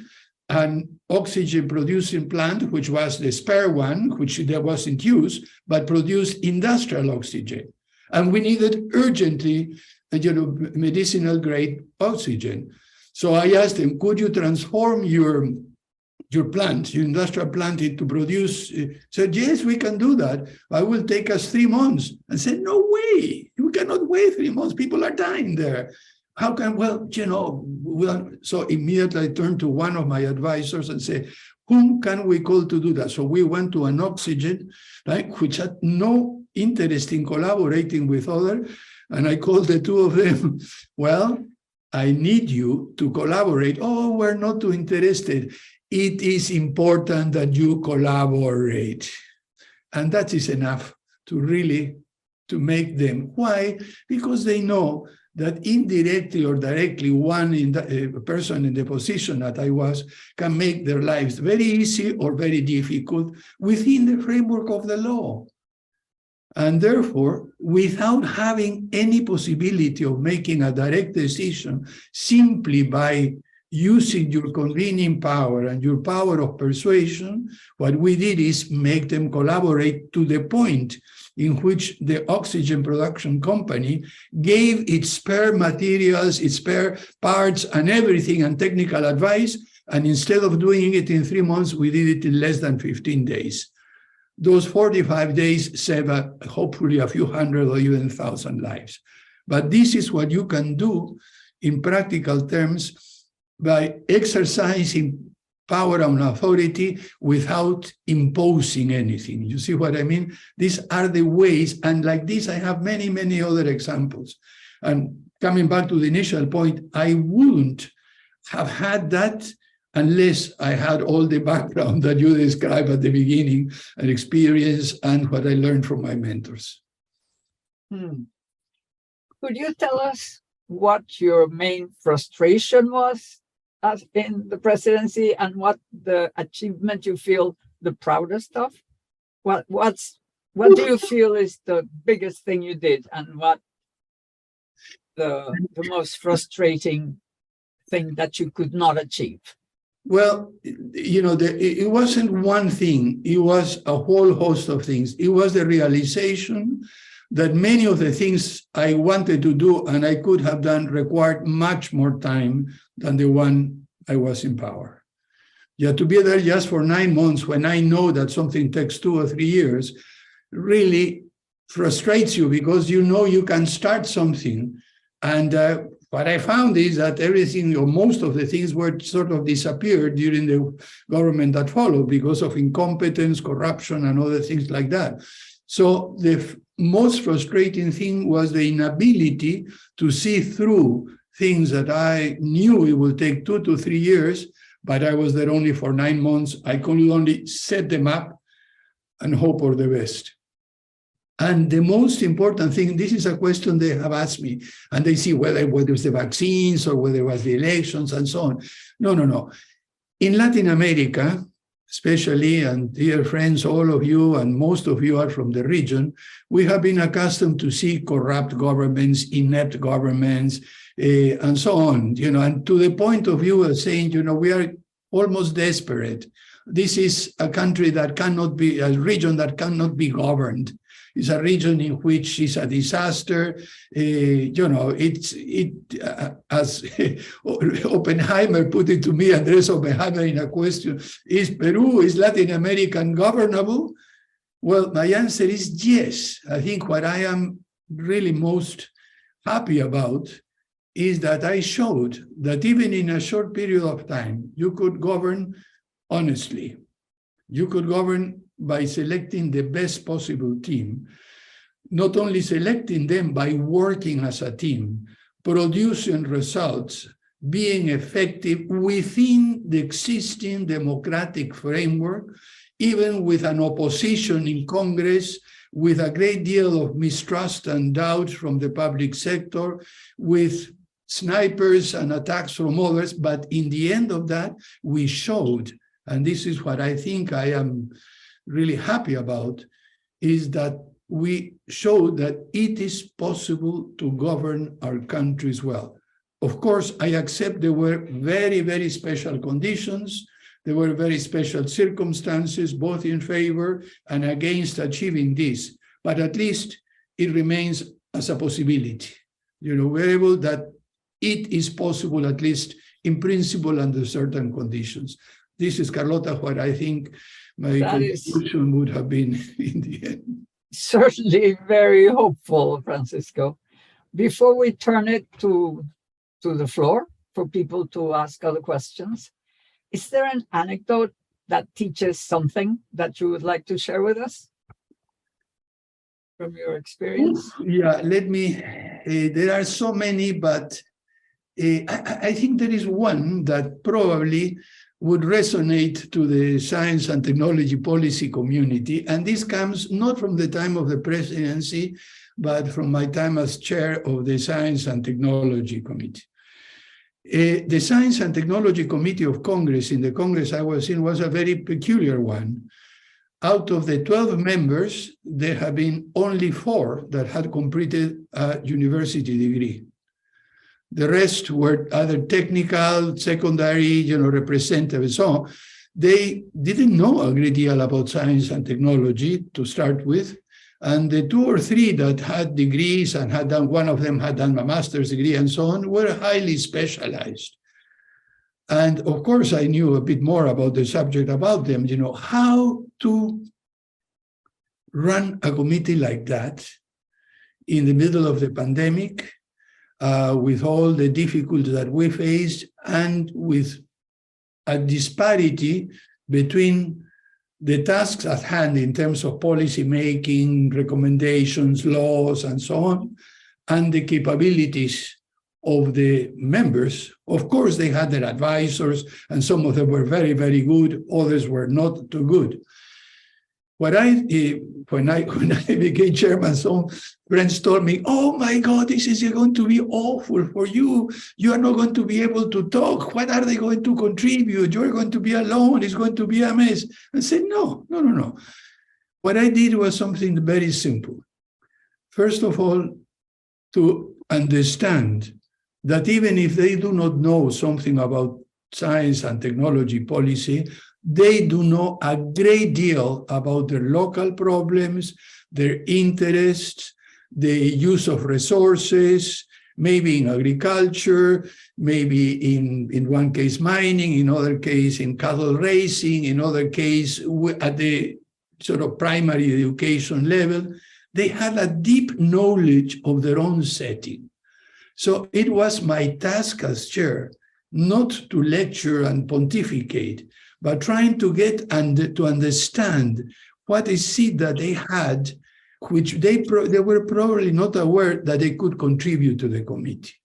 an oxygen producing plant, which was the spare one, which there wasn't used, but produced industrial oxygen. And we needed urgently, medicinal grade oxygen. So I asked them, could you transform your plant, your industrial plant, to produce? Said, yes, we can do that. It will take us 3 months. I said, no way, you cannot wait 3 months. People are dying there. How can, so immediately I turned to one of my advisors and said, whom can we call to do that? So we went to an oxygen, right, which had no interest in collaborating with others. And I called the two of them, well, I need you to collaborate. Oh, we're not too interested. It is important that you collaborate. And that is enough to really, to make them. Why? Because they know that indirectly or directly, a person in the position that I was can make their lives very easy or very difficult within the framework of the law. And therefore, without having any possibility of making a direct decision, simply by using your convening power and your power of persuasion, what we did is make them collaborate to the point in which the oxygen production company gave its spare materials, its spare parts and everything and technical advice. And instead of doing it in 3 months, we did it in less than 15 days. Those 45 days save hopefully a few hundred or even 1,000 lives. But this is what you can do in practical terms by exercising power and authority without imposing anything. You see what I mean? These are the ways, and like this, I have many, many other examples. And coming back to the initial point, I wouldn't have had that unless I had all the background that you described at the beginning, and experience and what I learned from my mentors. Could you tell us what your main frustration was in the presidency and what the achievement you feel the proudest of? What do you feel is the biggest thing you did, and what the most frustrating thing that you could not achieve? Well, it wasn't one thing. It was a whole host of things. It was the realization that many of the things I wanted to do and I could have done required much more time than the one I was in power. Yeah, to be there just for 9 months when I know that something takes 2 or 3 years really frustrates you, because you know you can start something. And what I found is that everything, or most of the things, were sort of disappeared during the government that followed because of incompetence, corruption, and other things like that. So the most frustrating thing was the inability to see through things that I knew it would take 2 to 3 years, but I was there only for 9 months. I could only set them up and hope for the best. And the most important thing, this is a question they have asked me, and they see whether it was the vaccines or whether it was the elections and so on. No. In Latin America, especially, and dear friends, all of you and most of you are from the region, we have been accustomed to see corrupt governments, inept governments, and so on, and to the point of view of saying, we are almost desperate. this is a country that cannot be, a region that cannot be governed. It's a region in which is a disaster. As Oppenheimer put it to me, Andres Oppenheimer, in a question, is Peru, is Latin America governable? Well, my answer is yes. I think what I am really most happy about is that I showed that even in a short period of time, you could govern honestly. You could govern by selecting the best possible team, not only selecting them, by working as a team, producing results, being effective within the existing democratic framework, even with an opposition in Congress, with a great deal of mistrust and doubt from the public sector, with snipers and attacks from others. But in the end of that, we showed, and this is what I think I am really happy about, is that we showed that it is possible to govern our countries well. Of course, I accept there were very, very special conditions. There were very special circumstances, both in favor and against achieving this. But at least it remains as a possibility. We're able that it is possible, at least in principle, under certain conditions. This is, Carlota, what I think my conclusion would have been in the end. Certainly very hopeful, Francisco. Before we turn it to the floor for people to ask other questions, is there an anecdote that teaches something that you would like to share with us from your experience? Yeah, there are so many, but I think there is one that probably would resonate to the science and technology policy community. And this comes not from the time of the presidency, but from my time as chair of the Science and Technology Committee. The Science and Technology Committee of Congress, in the Congress I was in, was a very peculiar one. Out of the 12 members, there have been only 4 that had completed a university degree. The rest were either technical, secondary, representatives. So they didn't know a great deal about science and technology to start with. And the 2 or 3 that had degrees and had done, one of them had done a master's degree and so on, were highly specialized. And of course, I knew a bit more about the subject about them, how to run a committee like that in the middle of the pandemic, with all the difficulties that we faced, and with a disparity between the tasks at hand in terms of policy making, recommendations, laws, and so on, and the capabilities of the members. Of course, they had their advisors, and some of them were very, very good, others were not too good. When I became chairman, some friends told me, "Oh my God, this is going to be awful for you. You are not going to be able to talk. What are they going to contribute? You're going to be alone. It's going to be a mess." I said, no. What I did was something very simple. First of all, to understand that even if they do not know something about science and technology policy, they do know a great deal about their local problems, their interests, the use of resources, maybe in agriculture, maybe in one case mining, in other case in cattle raising, in other case at the sort of primary education level. They had a deep knowledge of their own setting. So it was my task as chair not to lecture and pontificate, but trying to get to understand what is it that they had, which they were probably not aware that they could contribute to the committee.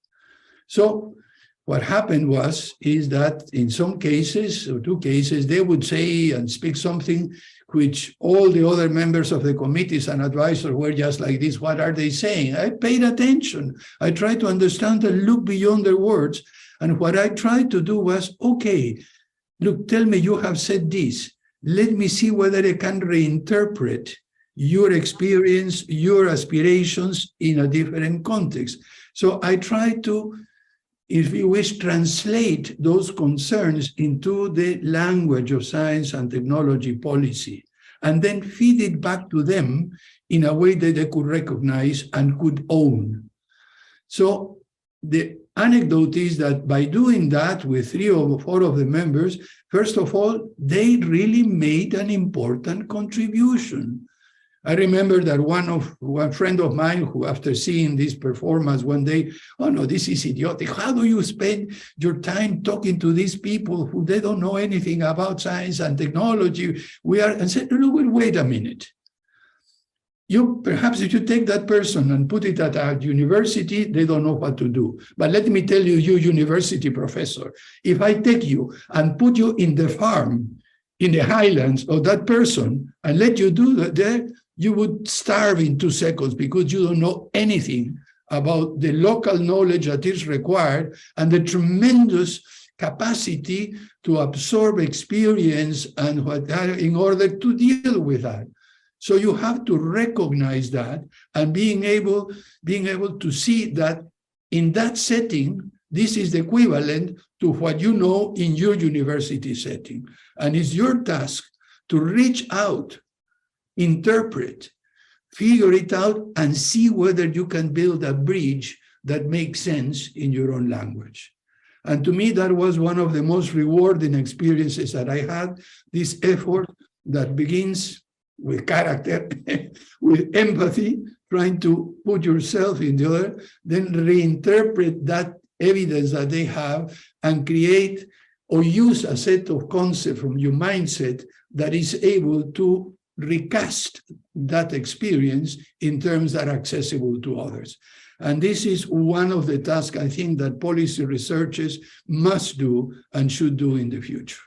So what happened is that in some cases, or 2 cases, they would say and speak something which all the other members of the committees and advisors were just like this. What are they saying? I paid attention. I tried to understand and look beyond their words. And what I tried to do was, okay, look, tell me you have said this. Let me see whether I can reinterpret your experience, your aspirations in a different context. So I try to if you wish, translate those concerns into the language of science and technology policy, and then feed it back to them in a way that they could recognize and could own. So the anecdote is that by doing that with 3 or 4 of the members, first of all, they really made an important contribution. I remember that one friend of mine who, after seeing this performance one day, oh no, this is idiotic. How do you spend your time talking to these people who they don't know anything about science and technology? And said, no, wait a minute. Perhaps if you take that person and put it at a university, they don't know what to do. But let me tell you, you university professor, if I take you and put you in the farm, in the highlands of that person, and let you do that there, you would starve in 2 seconds because you don't know anything about the local knowledge that is required and the tremendous capacity to absorb experience and in order to deal with that. So you have to recognize that and being able to see that in that setting, this is the equivalent to what you know in your university setting. And it's your task to reach out, interpret, figure it out, and see whether you can build a bridge that makes sense in your own language. And to me, that was one of the most rewarding experiences that I had, this effort that begins with character, with empathy, trying to put yourself in the other, then reinterpret that evidence that they have and create or use a set of concepts from your mindset that is able to recast that experience in terms that are accessible to others. And this is one of the tasks I think that policy researchers must do and should do in the future.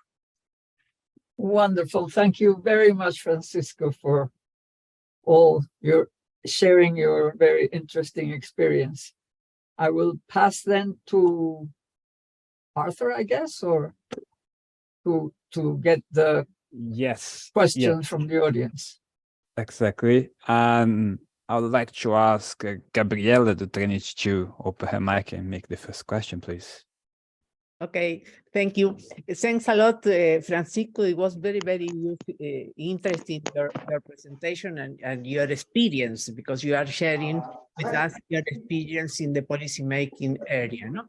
Wonderful. Thank you very much, Francisco, for all your sharing your very interesting experience. I will pass then to Arthur, I guess, or to get the questions from the audience. Exactly. I would like to ask Gabriela Dutrenich to open her mic and make the first question, please. Okay, thank you. Thanks a lot, Francisco. It was very, very interesting, your presentation and your experience, because you are sharing with us your experience in the policymaking area. No?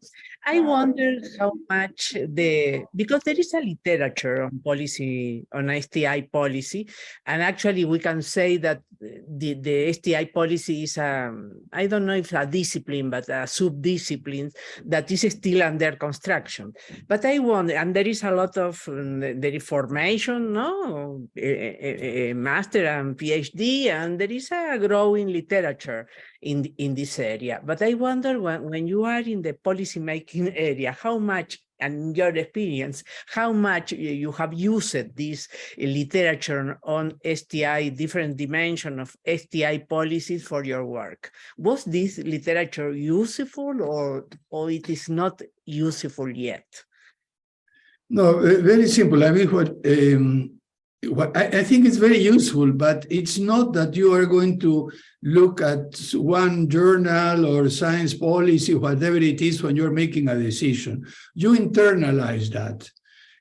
I wonder how much because there is a literature on policy, on STI policy, and actually we can say that the STI policy is, I don't know if a discipline, but a sub-discipline that is still under construction. But I wonder, and there is a lot of there is formation, no, a master and PhD, and there is a growing literature in this area. But I wonder when you are in the policymaking area, how much, and your experience, how much you have used this literature on STI, different dimension of STI policies for your work. Was this literature useful or it is not useful yet? No, very simple. I mean, what I think it's very useful, but it's not that you are going to look at one journal or science policy, whatever it is, when you're making a decision. You internalize that.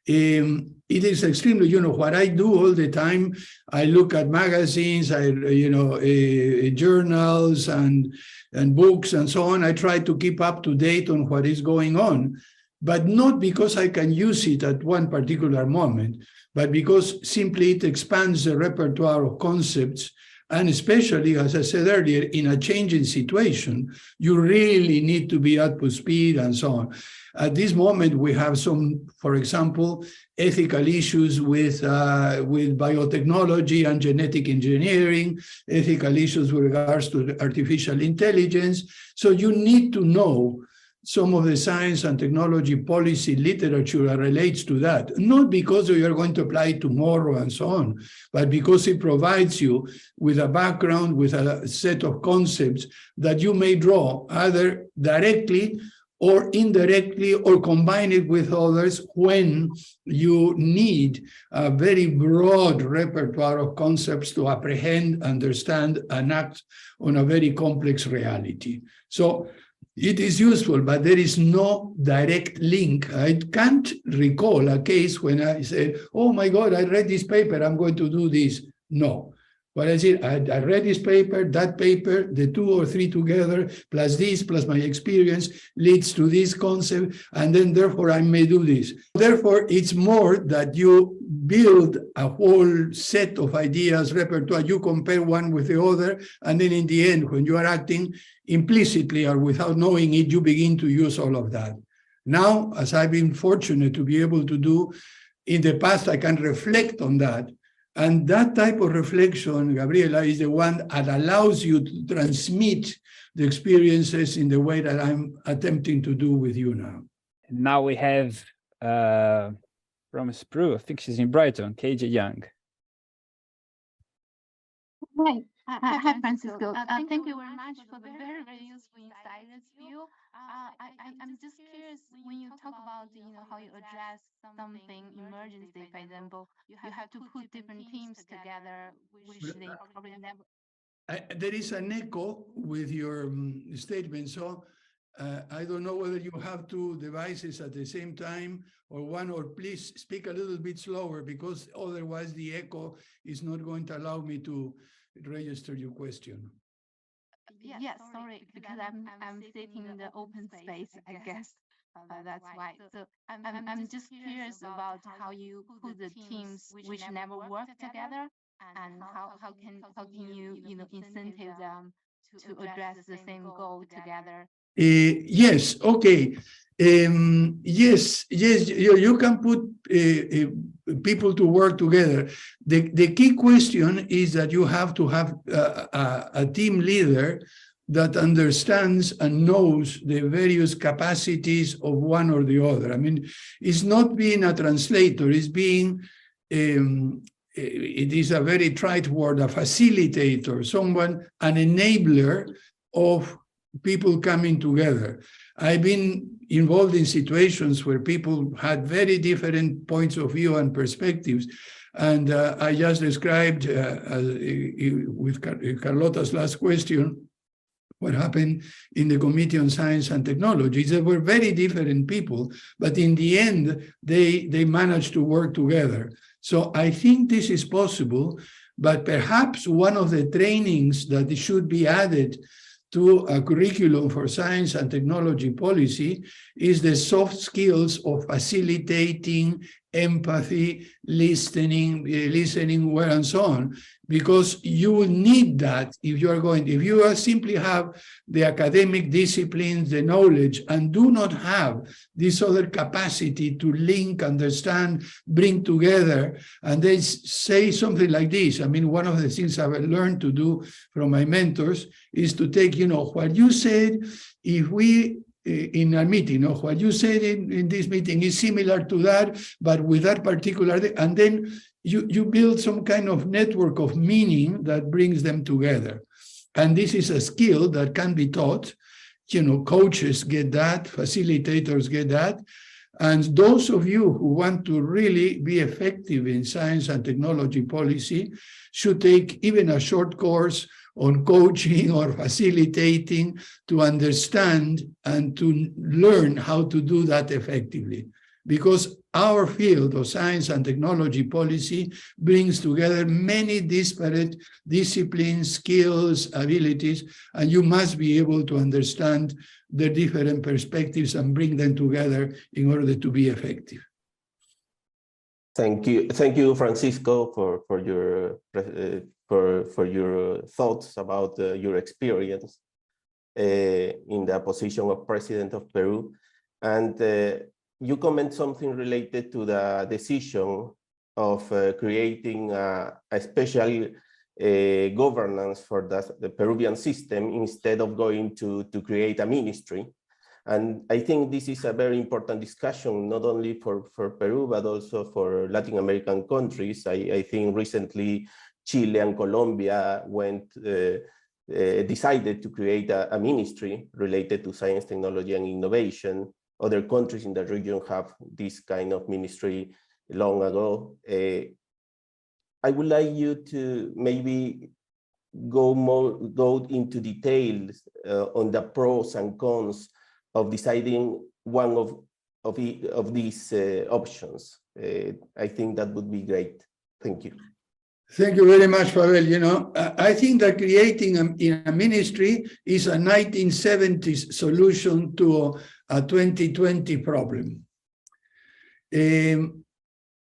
It is extremely, what I do all the time, I look at magazines, journals and books and so on. I try to keep up to date on what is going on, but not because I can use it at one particular moment, but because simply it expands the repertoire of concepts. And especially, as I said earlier, in a changing situation, you really need to be up to speed and so on. At this moment, we have some, for example, ethical issues with biotechnology and genetic engineering, ethical issues with regards to artificial intelligence. So you need to know some of the science and technology policy literature that relates to that, not because you are going to apply it tomorrow and so on, but because it provides you with a background, with a set of concepts that you may draw either directly or indirectly or combine it with others when you need a very broad repertoire of concepts to apprehend, understand, and act on a very complex reality. So it is useful, but there is no direct link. I can't recall a case when I said, oh my God, I read this paper, I'm going to do this. No. What I said, I read this paper, that paper, the 2 or 3 together, plus this, plus my experience leads to this concept, and then therefore I may do this. Therefore, it's more that you build a whole set of ideas, repertoire, you compare one with the other, and then in the end, when you are acting implicitly or without knowing it, you begin to use all of that. Now, as I've been fortunate to be able to do, in the past, I can reflect on that. And that type of reflection, Gabriela, is the one that allows you to transmit the experiences in the way that I'm attempting to do with you now. Now we have from Peru, I think she's in Brighton, KJ Young. Hi, Francisco. Thank you very much for the very, very useful insights view. I'm just curious, when you talk about, how you address something emergency, for example, you have to put different teams together, which they probably never. There is an echo with your statement, so I don't know whether you have 2 devices at the same time or one, or please speak a little bit slower, because otherwise the echo is not going to allow me to register your question. Yes, sorry, because I'm sitting in the open space, I guess. That's why. So I'm just curious about how you put the teams which never work together, and how can you incentive them to address the same goal together. Yes, okay. Yes, you can put people to work together. The key question is that you have to have a team leader that understands and knows the various capacities of one or the other. I mean, it's not being a translator, it's being, it is a very trite word, a facilitator, someone, an enabler of people coming together. I've been involved in situations where people had very different points of view and perspectives. And I just described with Carlota's last question, what happened in the Committee on Science and Technology. They were very different people, but in the end, they managed to work together. So I think this is possible, but perhaps one of the trainings that should be added to a curriculum for science and technology policy is the soft skills of facilitating, empathy, listening well, and so on, because you will need that if you simply have the academic disciplines, the knowledge, and do not have this other capacity to link, understand, bring together, and they say something like this. I mean, one of the things I've learned to do from my mentors is to take, what you said, if we in a meeting, what you said in this meeting is similar to that, but with that particular, and then you build some kind of network of meaning that brings them together. And this is a skill that can be taught. Coaches get that, facilitators get that. And those of you who want to really be effective in science and technology policy should take even a short course on coaching or facilitating to understand and to learn how to do that effectively. Because our field of science and technology policy brings together many disparate disciplines, skills, abilities, and you must be able to understand the different perspectives and bring them together in order to be effective. Thank you, Francisco, for your thoughts about your experience in the position of President of Peru, and you comment something related to the decision of creating a special governance for the Peruvian system instead of going to create a ministry. And I think this is a very important discussion, not only for Peru, but also for Latin American countries. I think recently Chile and Colombia decided to create a ministry related to science, technology, and innovation. Other countries in the region have this kind of ministry long ago. I would like you to maybe go into details on the pros and cons of deciding one of these options. I think that would be great. Thank you. Thank you very much, Pavel. You know, I think that creating a ministry is a 1970s solution to a 2020 problem.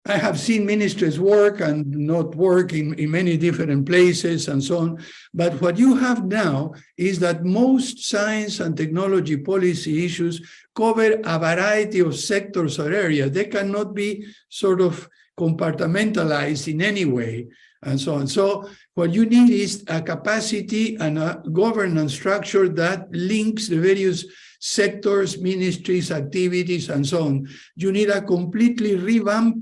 I have seen ministries work and not work in many different places and so on. But what you have now is that most science and technology policy issues cover a variety of sectors or areas. They cannot be sort of compartmentalized in any way and so on. So what you need is a capacity and a governance structure that links the various sectors, ministries, activities, and so on. You need a completely revamp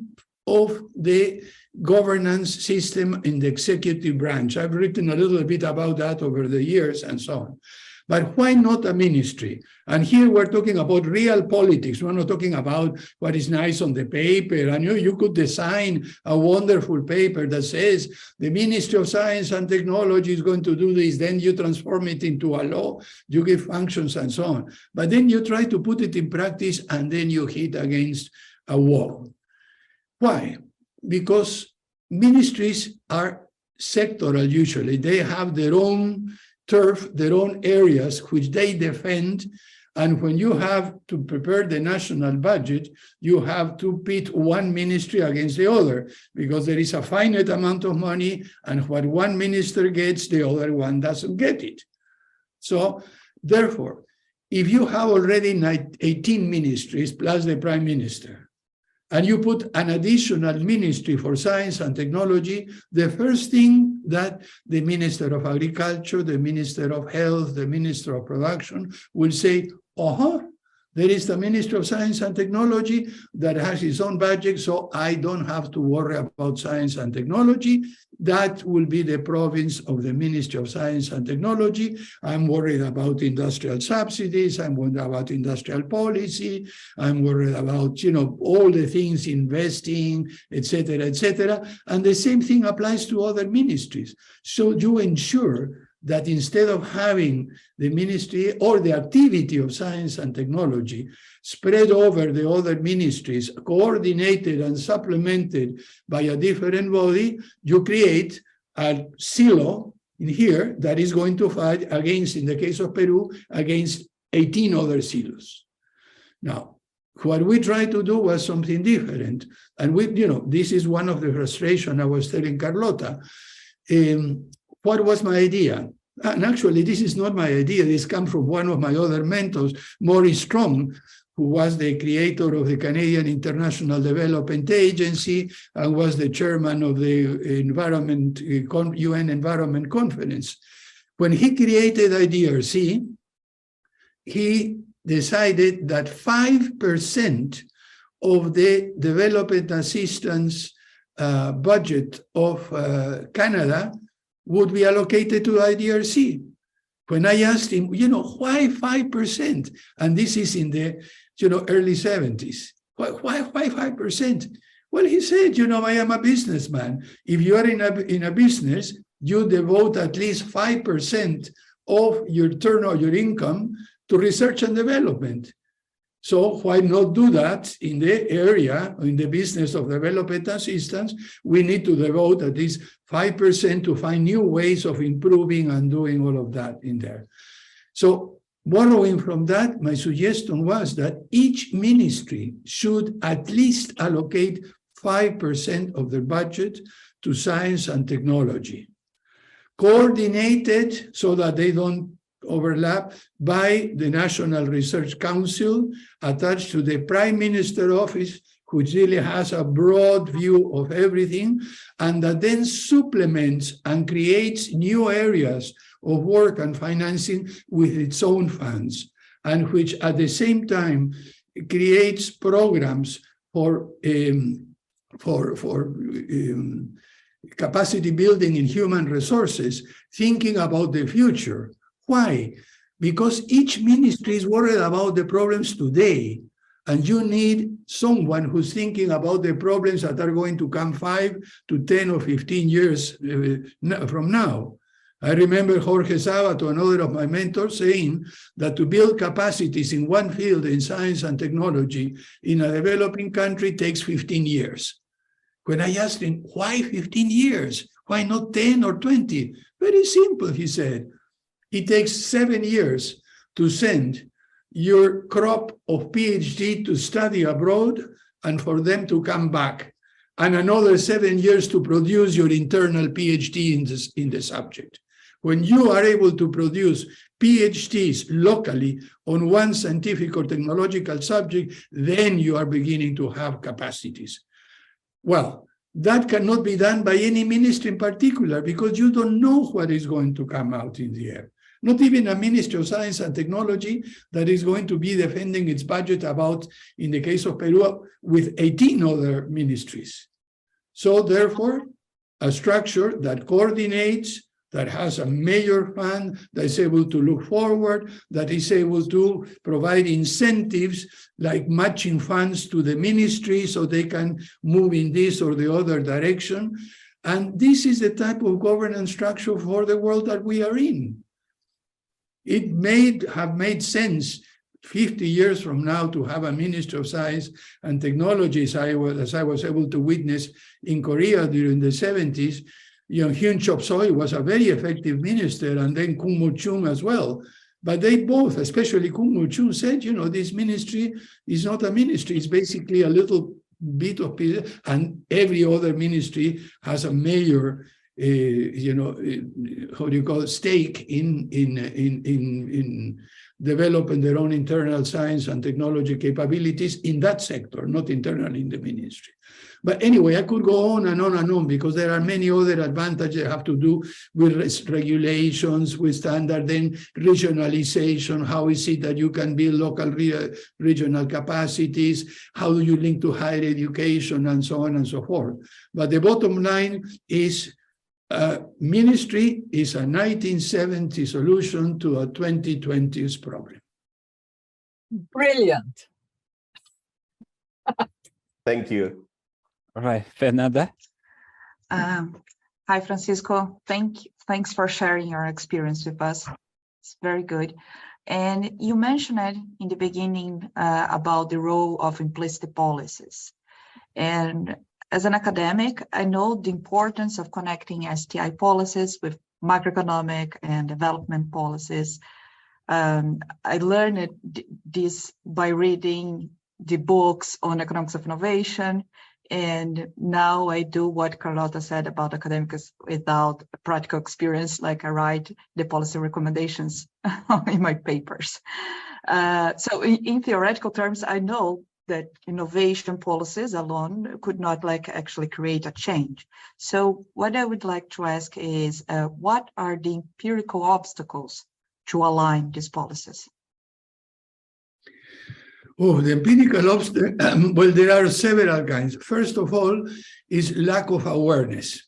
of the governance system in the executive branch. I've written a little bit about that over the years and so on. But why not a ministry? And here we're talking about real politics. We're not talking about what is nice on the paper. And you could design a wonderful paper that says the Ministry of Science and Technology is going to do this. Then you transform it into a law, you give functions and so on. But then you try to put it in practice and then you hit against a wall. Why? Because ministries are sectoral usually. They have their own turf, their own areas which they defend. And when you have to prepare the national budget, you have to pit one ministry against the other because there is a finite amount of money, and what one minister gets, the other one doesn't get it. So therefore, if you have already 18 ministries plus the prime minister, and you put an additional ministry for science and technology, the first thing that the Minister of Agriculture, the Minister of Health, the Minister of Production will say, there is the Minister of Science and Technology that has its own budget, so I don't have to worry about science and technology. That will be the province of the Ministry of Science and Technology. I'm worried about industrial subsidies. I'm worried about industrial policy. I'm worried about, all the things, investing, etc., etc. And the same thing applies to other ministries. So you ensure that instead of having the ministry or the activity of science and technology spread over the other ministries, coordinated and supplemented by a different body, you create a silo in here that is going to fight against, in the case of Peru, against 18 other silos. Now, what we tried to do was something different. And this is one of the frustrations I was telling Carlota. What was my idea? And actually, this is not my idea. This comes from one of my other mentors, Maurice Strong, who was the creator of the Canadian International Development Agency and was the chairman of the UN Environment Conference. When he created IDRC, he decided that 5% of the development assistance budget of Canada would be allocated to IDRC. When I asked him, why 5%? And this is in the, early 70s. Why 5%? Well, he said, I am a businessman. If you are in a business, you devote at least 5% of your turnover, your income, to research and development. So why not do that in the area, in the business of development assistance? We need to devote at least 5% to find new ways of improving and doing all of that in there. So borrowing from that, my suggestion was that each ministry should at least allocate 5% of their budget to science and technology, coordinated so that they don't overlap by the National Research Council attached to the Prime Minister office, which really has a broad view of everything, and that then supplements and creates new areas of work and financing with its own funds, and which at the same time creates programs for capacity building in human resources, thinking about the future. Why? Because each ministry is worried about the problems today, and you need someone who's thinking about the problems that are going to come 5 to 10 or 15 years from now. I remember Jorge Sabato, another of my mentors, saying that to build capacities in one field in science and technology in a developing country takes 15 years. When I asked him, why 15 years? Why not 10 or 20? Very simple, he said. It takes 7 years to send your crop of PhD to study abroad and for them to come back, and another 7 years to produce your internal PhD in the subject. When you are able to produce PhDs locally on one scientific or technological subject, then you are beginning to have capacities. Well, that cannot be done by any ministry in particular, because you don't know what is going to come out in the air. Not even a Ministry of Science and Technology that is going to be defending its budget about, in the case of Peru, with 18 other ministries. So therefore, a structure that coordinates, that has a major fund, that is able to look forward, that is able to provide incentives like matching funds to the ministry so they can move in this or the other direction. And this is the type of governance structure for the world that we are in. It may have made sense 50 years from now to have a Ministry of Science and Technology, as I was able to witness in Korea during the 70s. You know, Hyun Chop Soi was a very effective minister, and then Kung Mo Chung as well. But they both, especially Kung Mo Chung, said, you know, this ministry is not a ministry, it's basically a little bit of, and every other ministry has a major, you know, how do you call it, stake in developing their own internal science and technology capabilities in that sector, not internally in the ministry. But anyway, I could go on and on and on, because there are many other advantages that have to do with regulations, with standard, then regionalization. How is it that you can build local regional capacities? How do you link to higher education, and so on and so forth? But the bottom line is ministry is a 1970 solution to a 2020s problem. Brilliant. Thank you. All right, Fernanda. Hi, Francisco. Thanks for sharing your experience with us. It's very good. And you mentioned it in the beginning about the role of implicit policies. And as an academic, I know the importance of connecting STI policies with macroeconomic and development policies. I learned this by reading the books on economics of innovation. And now I do what Carlota said about academics without practical experience, like I write the policy recommendations in my papers. So in theoretical terms, I know that innovation policies alone could not actually create a change. So what I would like to ask is, what are the empirical obstacles to align these policies? Oh, the empirical obstacle, well, there are several kinds. First of all, is lack of awareness.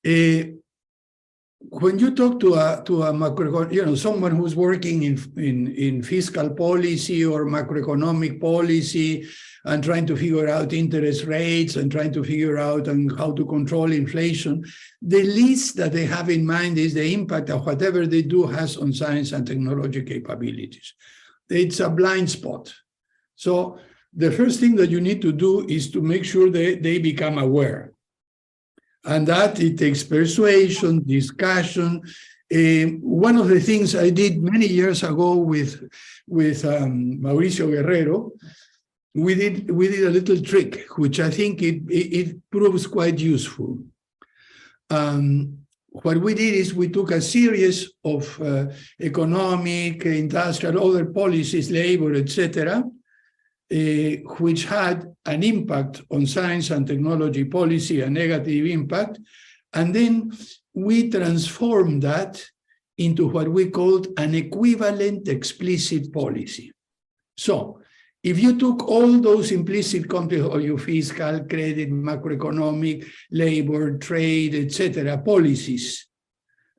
When you talk to a macro, you know, someone who's working in fiscal policy or macroeconomic policy and trying to figure out interest rates and trying to figure out how to control inflation, the least that they have in mind is the impact of whatever they do has on science and technology capabilities. It's a blind spot. So the first thing that you need to do is to make sure that they become aware. And that it takes persuasion, discussion. One of the things I did many years ago with Mauricio Guerrero, we did a little trick, which I think it proves quite useful. What we did is we took a series of economic, industrial, other policies, labor, etc., which had an impact on science and technology policy, a negative impact, and then we transformed that into what we called an equivalent explicit policy. So, if you took all those implicit components, or your fiscal, credit, macroeconomic, labor, trade, etc., policies,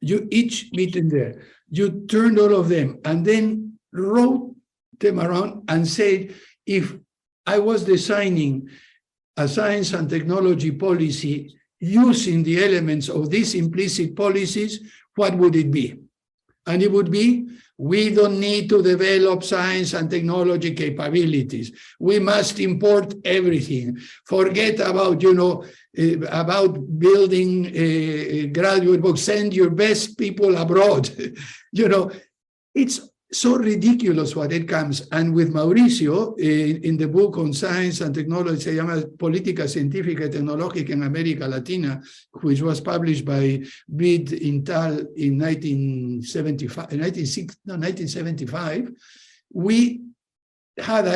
you each meet in there, you turned all of them and then wrote them around and said, if I was designing a science and technology policy using the elements of these implicit policies, what would it be? And it would be, we don't need to develop science and technology capabilities. We must import everything. Forget about, about building a graduate book, send your best people abroad. It's so ridiculous what it comes. And with Mauricio, in the book on science and technology, se llama Política Científica y Tecnológica en América Latina, which was published by BID Intal in 1975, we had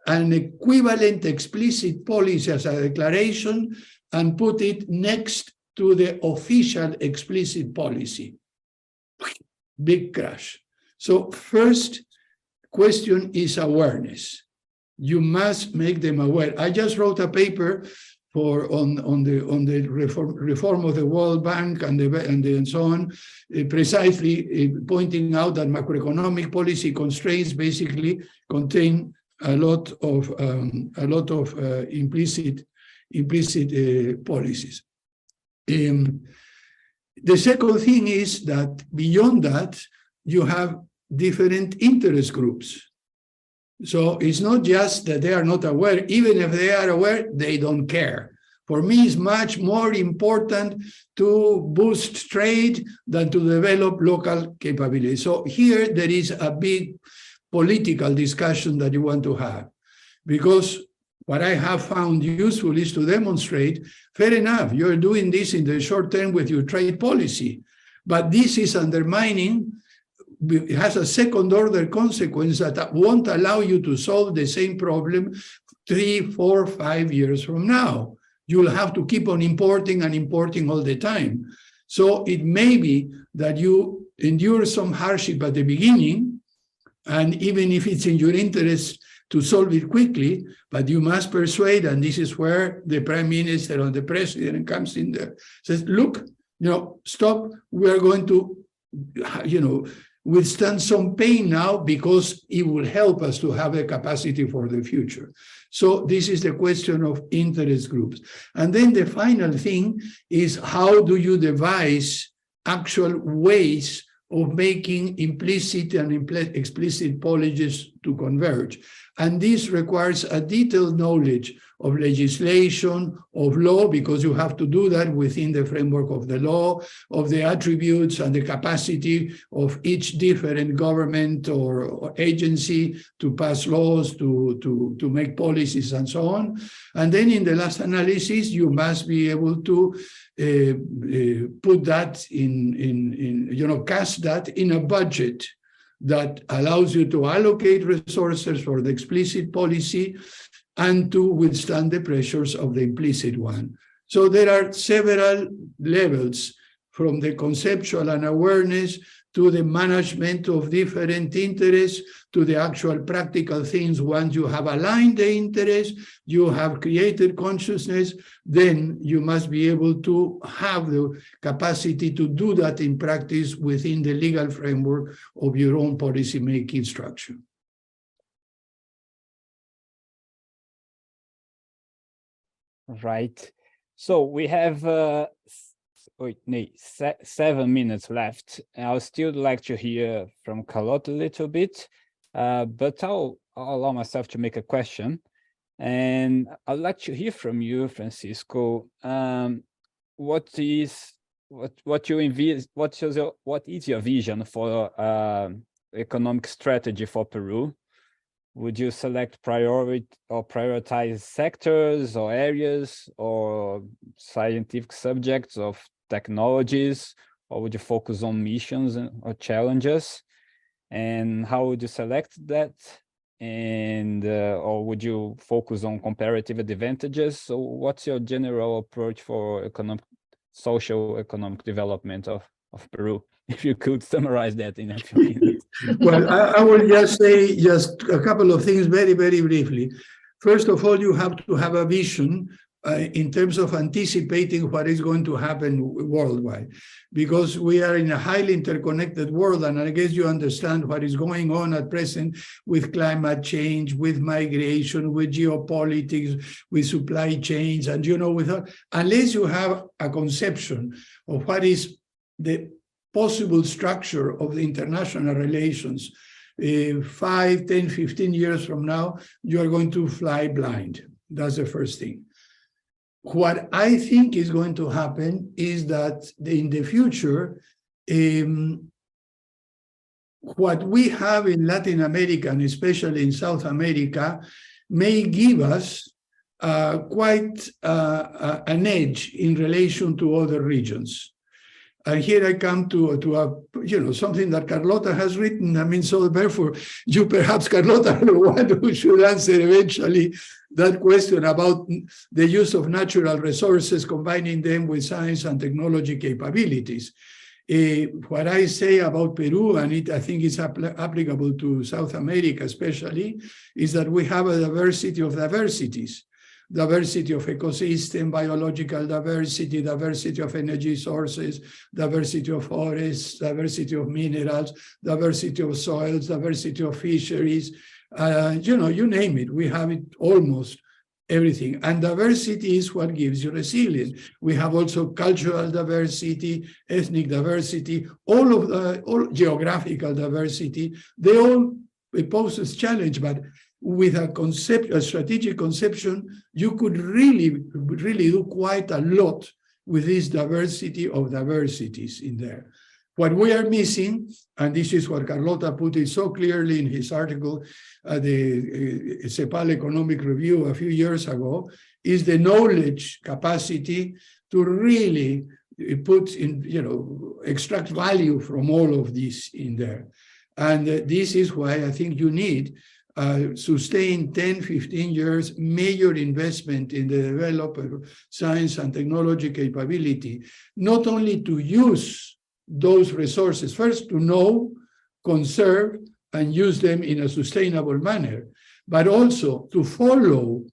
an equivalent explicit policy as a declaration and put it next to the official explicit policy. Big crash. So first question is awareness. You must make them aware. I just wrote a paper on the reform of the World Bank and so on, precisely pointing out that macroeconomic policy constraints basically contain a lot of implicit policies. The second thing is that beyond that, you have different interest groups. So it's not just that they are not aware. Even if they are aware, they don't care. For me, it's much more important to boost trade than to develop local capabilities. So here there is a big political discussion that you want to have, because what I have found useful is to demonstrate, fair enough, you're doing this in the short term with your trade policy, but this is undermining. It has a second order consequence that won't allow you to solve the same problem 3, 4, 5 years from now. You'll have to keep on importing and importing all the time. So it may be that you endure some hardship at the beginning, and even if it's in your interest to solve it quickly, but you must persuade, and this is where the prime minister or the president comes in there, says, look, stop, we are going to, withstand some pain now because it will help us to have a capacity for the future. So this is the question of interest groups. And then the final thing is, how do you devise actual ways of making implicit and explicit policies to converge? And this requires a detailed knowledge of legislation, of law, because you have to do that within the framework of the law, of the attributes and the capacity of each different government or agency to pass laws, to make policies and so on. And then in the last analysis, you must be able to put that cast that in a budget that allows you to allocate resources for the explicit policy and to withstand the pressures of the implicit one. So there are several levels, from the conceptual and awareness to the management of different interests, to the actual practical things. Once you have aligned the interest, you have created consciousness, then you must be able to have the capacity to do that in practice within the legal framework of your own policy-making structure. Right. So we have 7 minutes left. I would still like to hear from Carlota a little bit, but I'll allow myself to make a question. And I'd like to hear from you, Francisco. What is your vision for economic strategy for Peru? Would you select prioritize sectors or areas or scientific subjects of technologies, or would you focus on missions or challenges? And how would you select that? And or would you focus on comparative advantages? So what's your general approach for social economic development of Peru? If you could summarize that in a few minutes. Well, I will just say just a couple of things very, very briefly. First of all, you have to have a vision in terms of anticipating what is going to happen worldwide, because we are in a highly interconnected world, and I guess you understand what is going on at present with climate change, with migration, with geopolitics, with supply chains, and unless you have a conception of what is the possible structure of the international relations 5, 10, 15 years from now, you are going to fly blind. That's the first thing. What I think is going to happen is that in the future, what we have in Latin America, and especially in South America, may give us quite an edge in relation to other regions. And here I come to something that Carlota has written. I mean, so therefore, you perhaps, Carlota, are the one who should answer eventually that question about the use of natural resources, combining them with science and technology capabilities. What I say about Peru, and I think it's applicable to South America especially, is that we have a diversity of diversities. Diversity of ecosystem, biological diversity, diversity of energy sources, diversity of forests, diversity of minerals, diversity of soils, diversity of fisheries, you name it. We have it almost everything. And diversity is what gives you resilience. We have also cultural diversity, ethnic diversity, all geographical diversity. They all pose a challenge, but with a strategic conception, you could really do quite a lot with this diversity of diversities in there. What we are missing, and this is what Carlota put it so clearly in his article, the CEPAL Economic Review a few years ago, is the knowledge capacity to really put in, extract value from all of this in there. And this is why I think you need sustained 10, 15 years major investment in the development of science and technology capability, not only to use those resources, first to know, conserve, and use them in a sustainable manner, but also to follow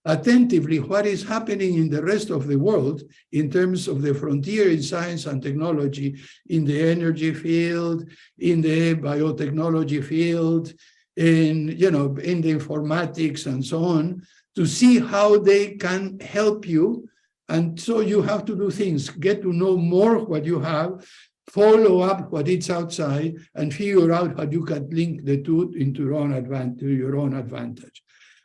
attentively what is happening in the rest of the world in terms of the frontier in science and technology, in the energy field, in the biotechnology field, in the informatics and so on, to see how they can help you. And so you have to do things, get to know more what you have, follow up what is outside, and figure out how you can link the two into your own advantage.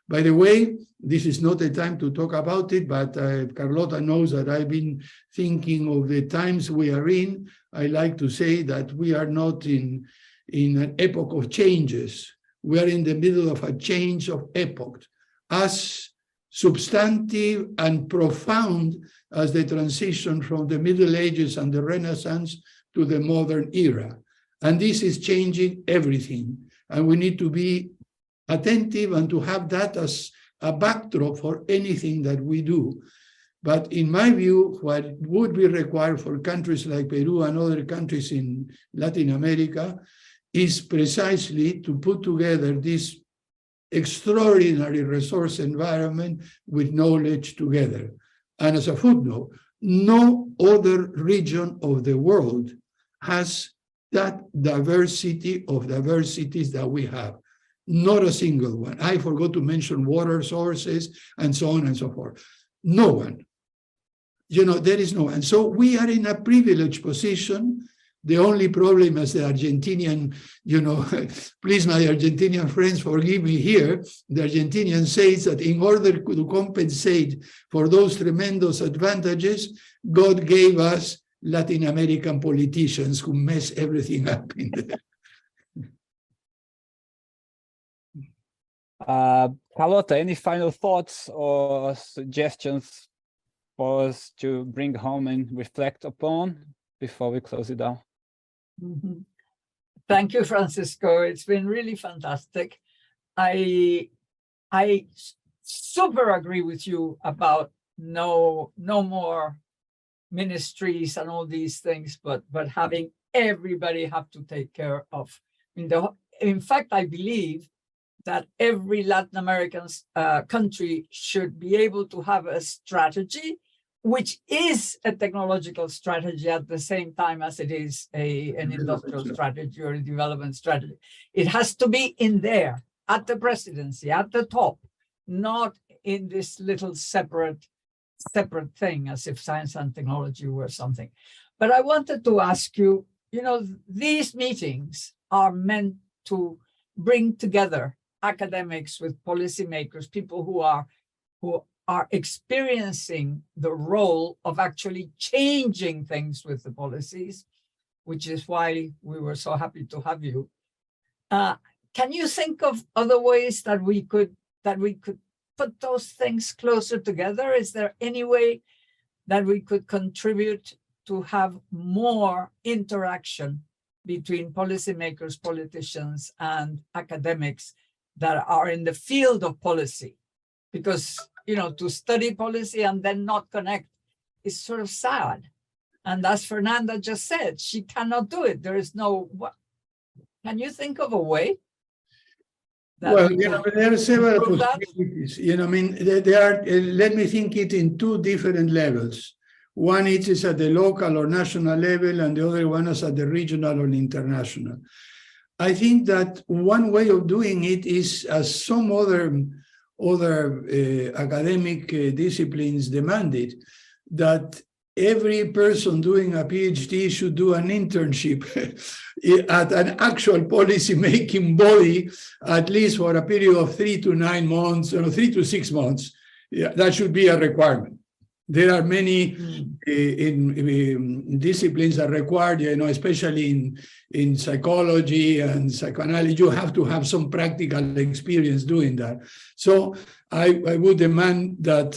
By the way, this is not the time to talk about it, but Carlota knows that I've been thinking of the times we are in. I like to say that we are not in an epoch of changes. We are in the middle of a change of epoch, as substantive and profound as the transition from the Middle Ages and the Renaissance to the modern era. And this is changing everything. And we need to be attentive and to have that as a backdrop for anything that we do. But in my view, what would be required for countries like Peru and other countries in Latin America is precisely to put together this extraordinary resource environment with knowledge together. And as a footnote, no other region of the world has that diversity of diversities that we have. Not a single one. I forgot to mention water sources and so on and so forth. No one. There is no one. And so we are in a privileged position. The only problem as the Argentinian, please, my Argentinian friends, forgive me here, the Argentinian says that in order to compensate for those tremendous advantages, God gave us Latin American politicians who mess everything up in there. Carlota, any final thoughts or suggestions for us to bring home and reflect upon before we close it down? Mm-hmm. Thank you, Francisco. It's been really fantastic. I super agree with you about no more ministries and all these things, but having everybody have to take care of. In fact, I believe that every Latin American country should be able to have a strategy, which is a technological strategy at the same time as it is an industrial strategy or a development strategy. It has to be in there at the presidency, at the top, not in this little separate thing as if science and technology were something. But I wanted to ask you, these meetings are meant to bring together academics with policymakers, people who are experiencing the role of actually changing things with the policies, which is why we were so happy to have you. Can you think of other ways that we could put those things closer together? Is there any way that we could contribute to have more interaction between policymakers, politicians, and academics that are in the field of policy? Because, to study policy and then not connect is sort of sad. And as Fernanda just said, she cannot do it. There is no, can you think of a way? Well, there are several possibilities. Let me think it in two different levels. One is at the local or national level, and the other one is at the regional or international. I think that one way of doing it is, as some other academic disciplines demanded, that every person doing a PhD should do an internship at an actual policy-making body, at least for a period of 3 to 9 months, or 3 to 6 months. Yeah, that should be a requirement. There are many in disciplines that required, especially in psychology and psychoanalysis, you have to have some practical experience doing that. So I would demand that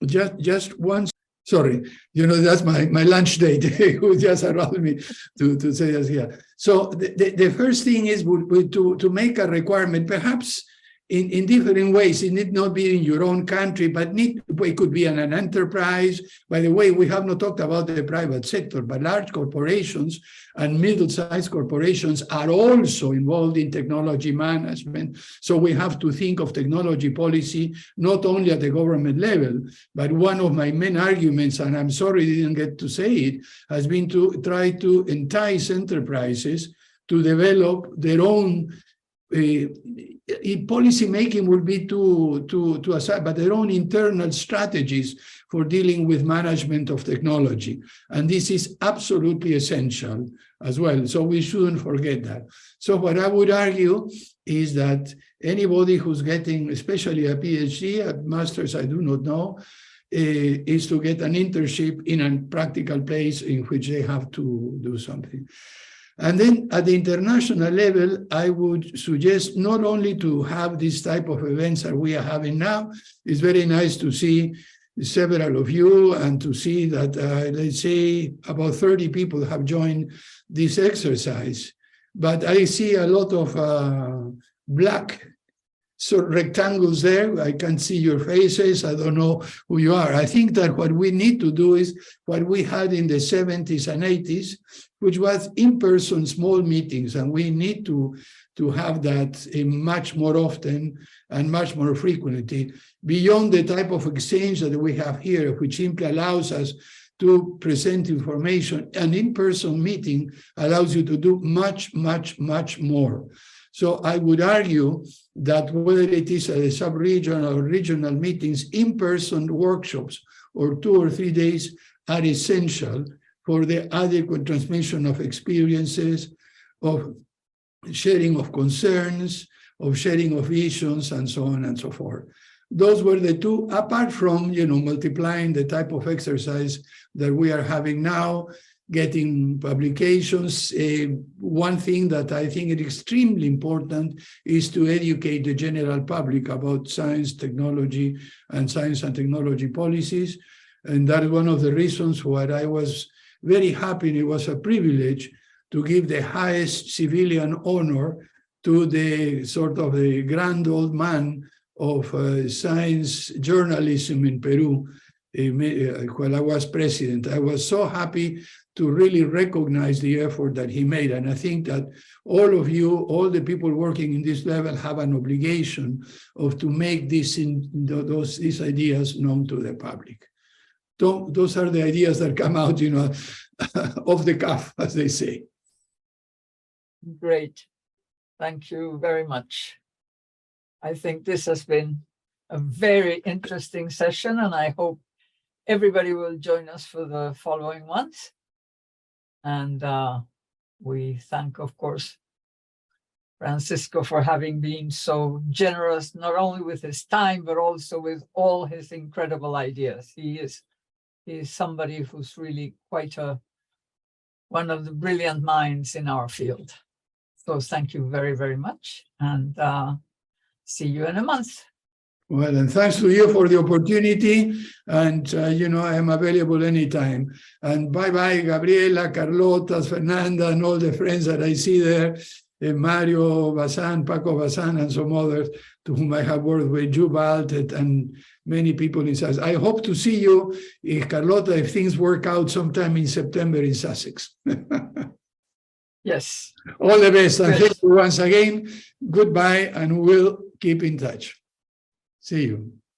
just once. Sorry, that's my lunch date, who just allowed me to say this here. So the first thing is to make a requirement, perhaps in different ways. It need not be in your own country, but it could be an enterprise. By the way, we have not talked about the private sector, but large corporations and middle-sized corporations are also involved in technology management. So we have to think of technology policy, not only at the government level, but one of my main arguments, and I'm sorry I didn't get to say it, has been to try to entice enterprises to develop their own policy making will be to aside, but their own internal strategies for dealing with management of technology. And this is absolutely essential as well. So we shouldn't forget that. So what I would argue is that anybody who's getting, especially a PhD, a master's, I do not know, is to get an internship in a practical place in which they have to do something. And then at the international level, I would suggest not only to have this type of events that we are having now. It's very nice to see several of you and to see that, let's say, about 30 people have joined this exercise. But I see a lot of black rectangles there. I can't see your faces. I don't know who you are. I think that what we need to do is what we had in the 70s and 80s, which was in-person small meetings, and we need to have that much more often and much more frequently, beyond the type of exchange that we have here, which simply allows us to present information. An in-person meeting allows you to do much, much, much more. So I would argue that whether it is a sub-regional or regional meetings, in-person workshops or 2 or 3 days are essential for the adequate transmission of experiences, of sharing of concerns, of sharing of visions, and so on and so forth. Those were the two, apart from, multiplying the type of exercise that we are having now, getting publications. One thing that I think is extremely important is to educate the general public about science, technology, and science and technology policies. And that is one of the reasons why I was very happy, and it was a privilege to give the highest civilian honor to the sort of the grand old man of science journalism in Peru while I was president. I was so happy to really recognize the effort that he made. And I think that all of you, all the people working in this level have an obligation to make these ideas known to the public. Those are the ideas that come out, off the cuff, as they say. Great. Thank you very much. I think this has been a very interesting session, and I hope everybody will join us for the following ones. And we thank, of course, Francisco for having been so generous, not only with his time, but also with all his incredible ideas. He is somebody who's really quite one of the brilliant minds in our field. So thank you very, very much, and see you in a month. Well, and thanks to you for the opportunity, and I am available anytime. And bye-bye, Gabriela, Carlota, Fernanda, and all the friends that I see there, Mario Bazan, Paco Bazan, and some others to whom I have worked with, Jubal, and many people in Sussex. I hope to see you, Carlota, if things work out sometime in September in Sussex. Yes. All the best, and thank you once again. Goodbye, and we'll keep in touch. See you.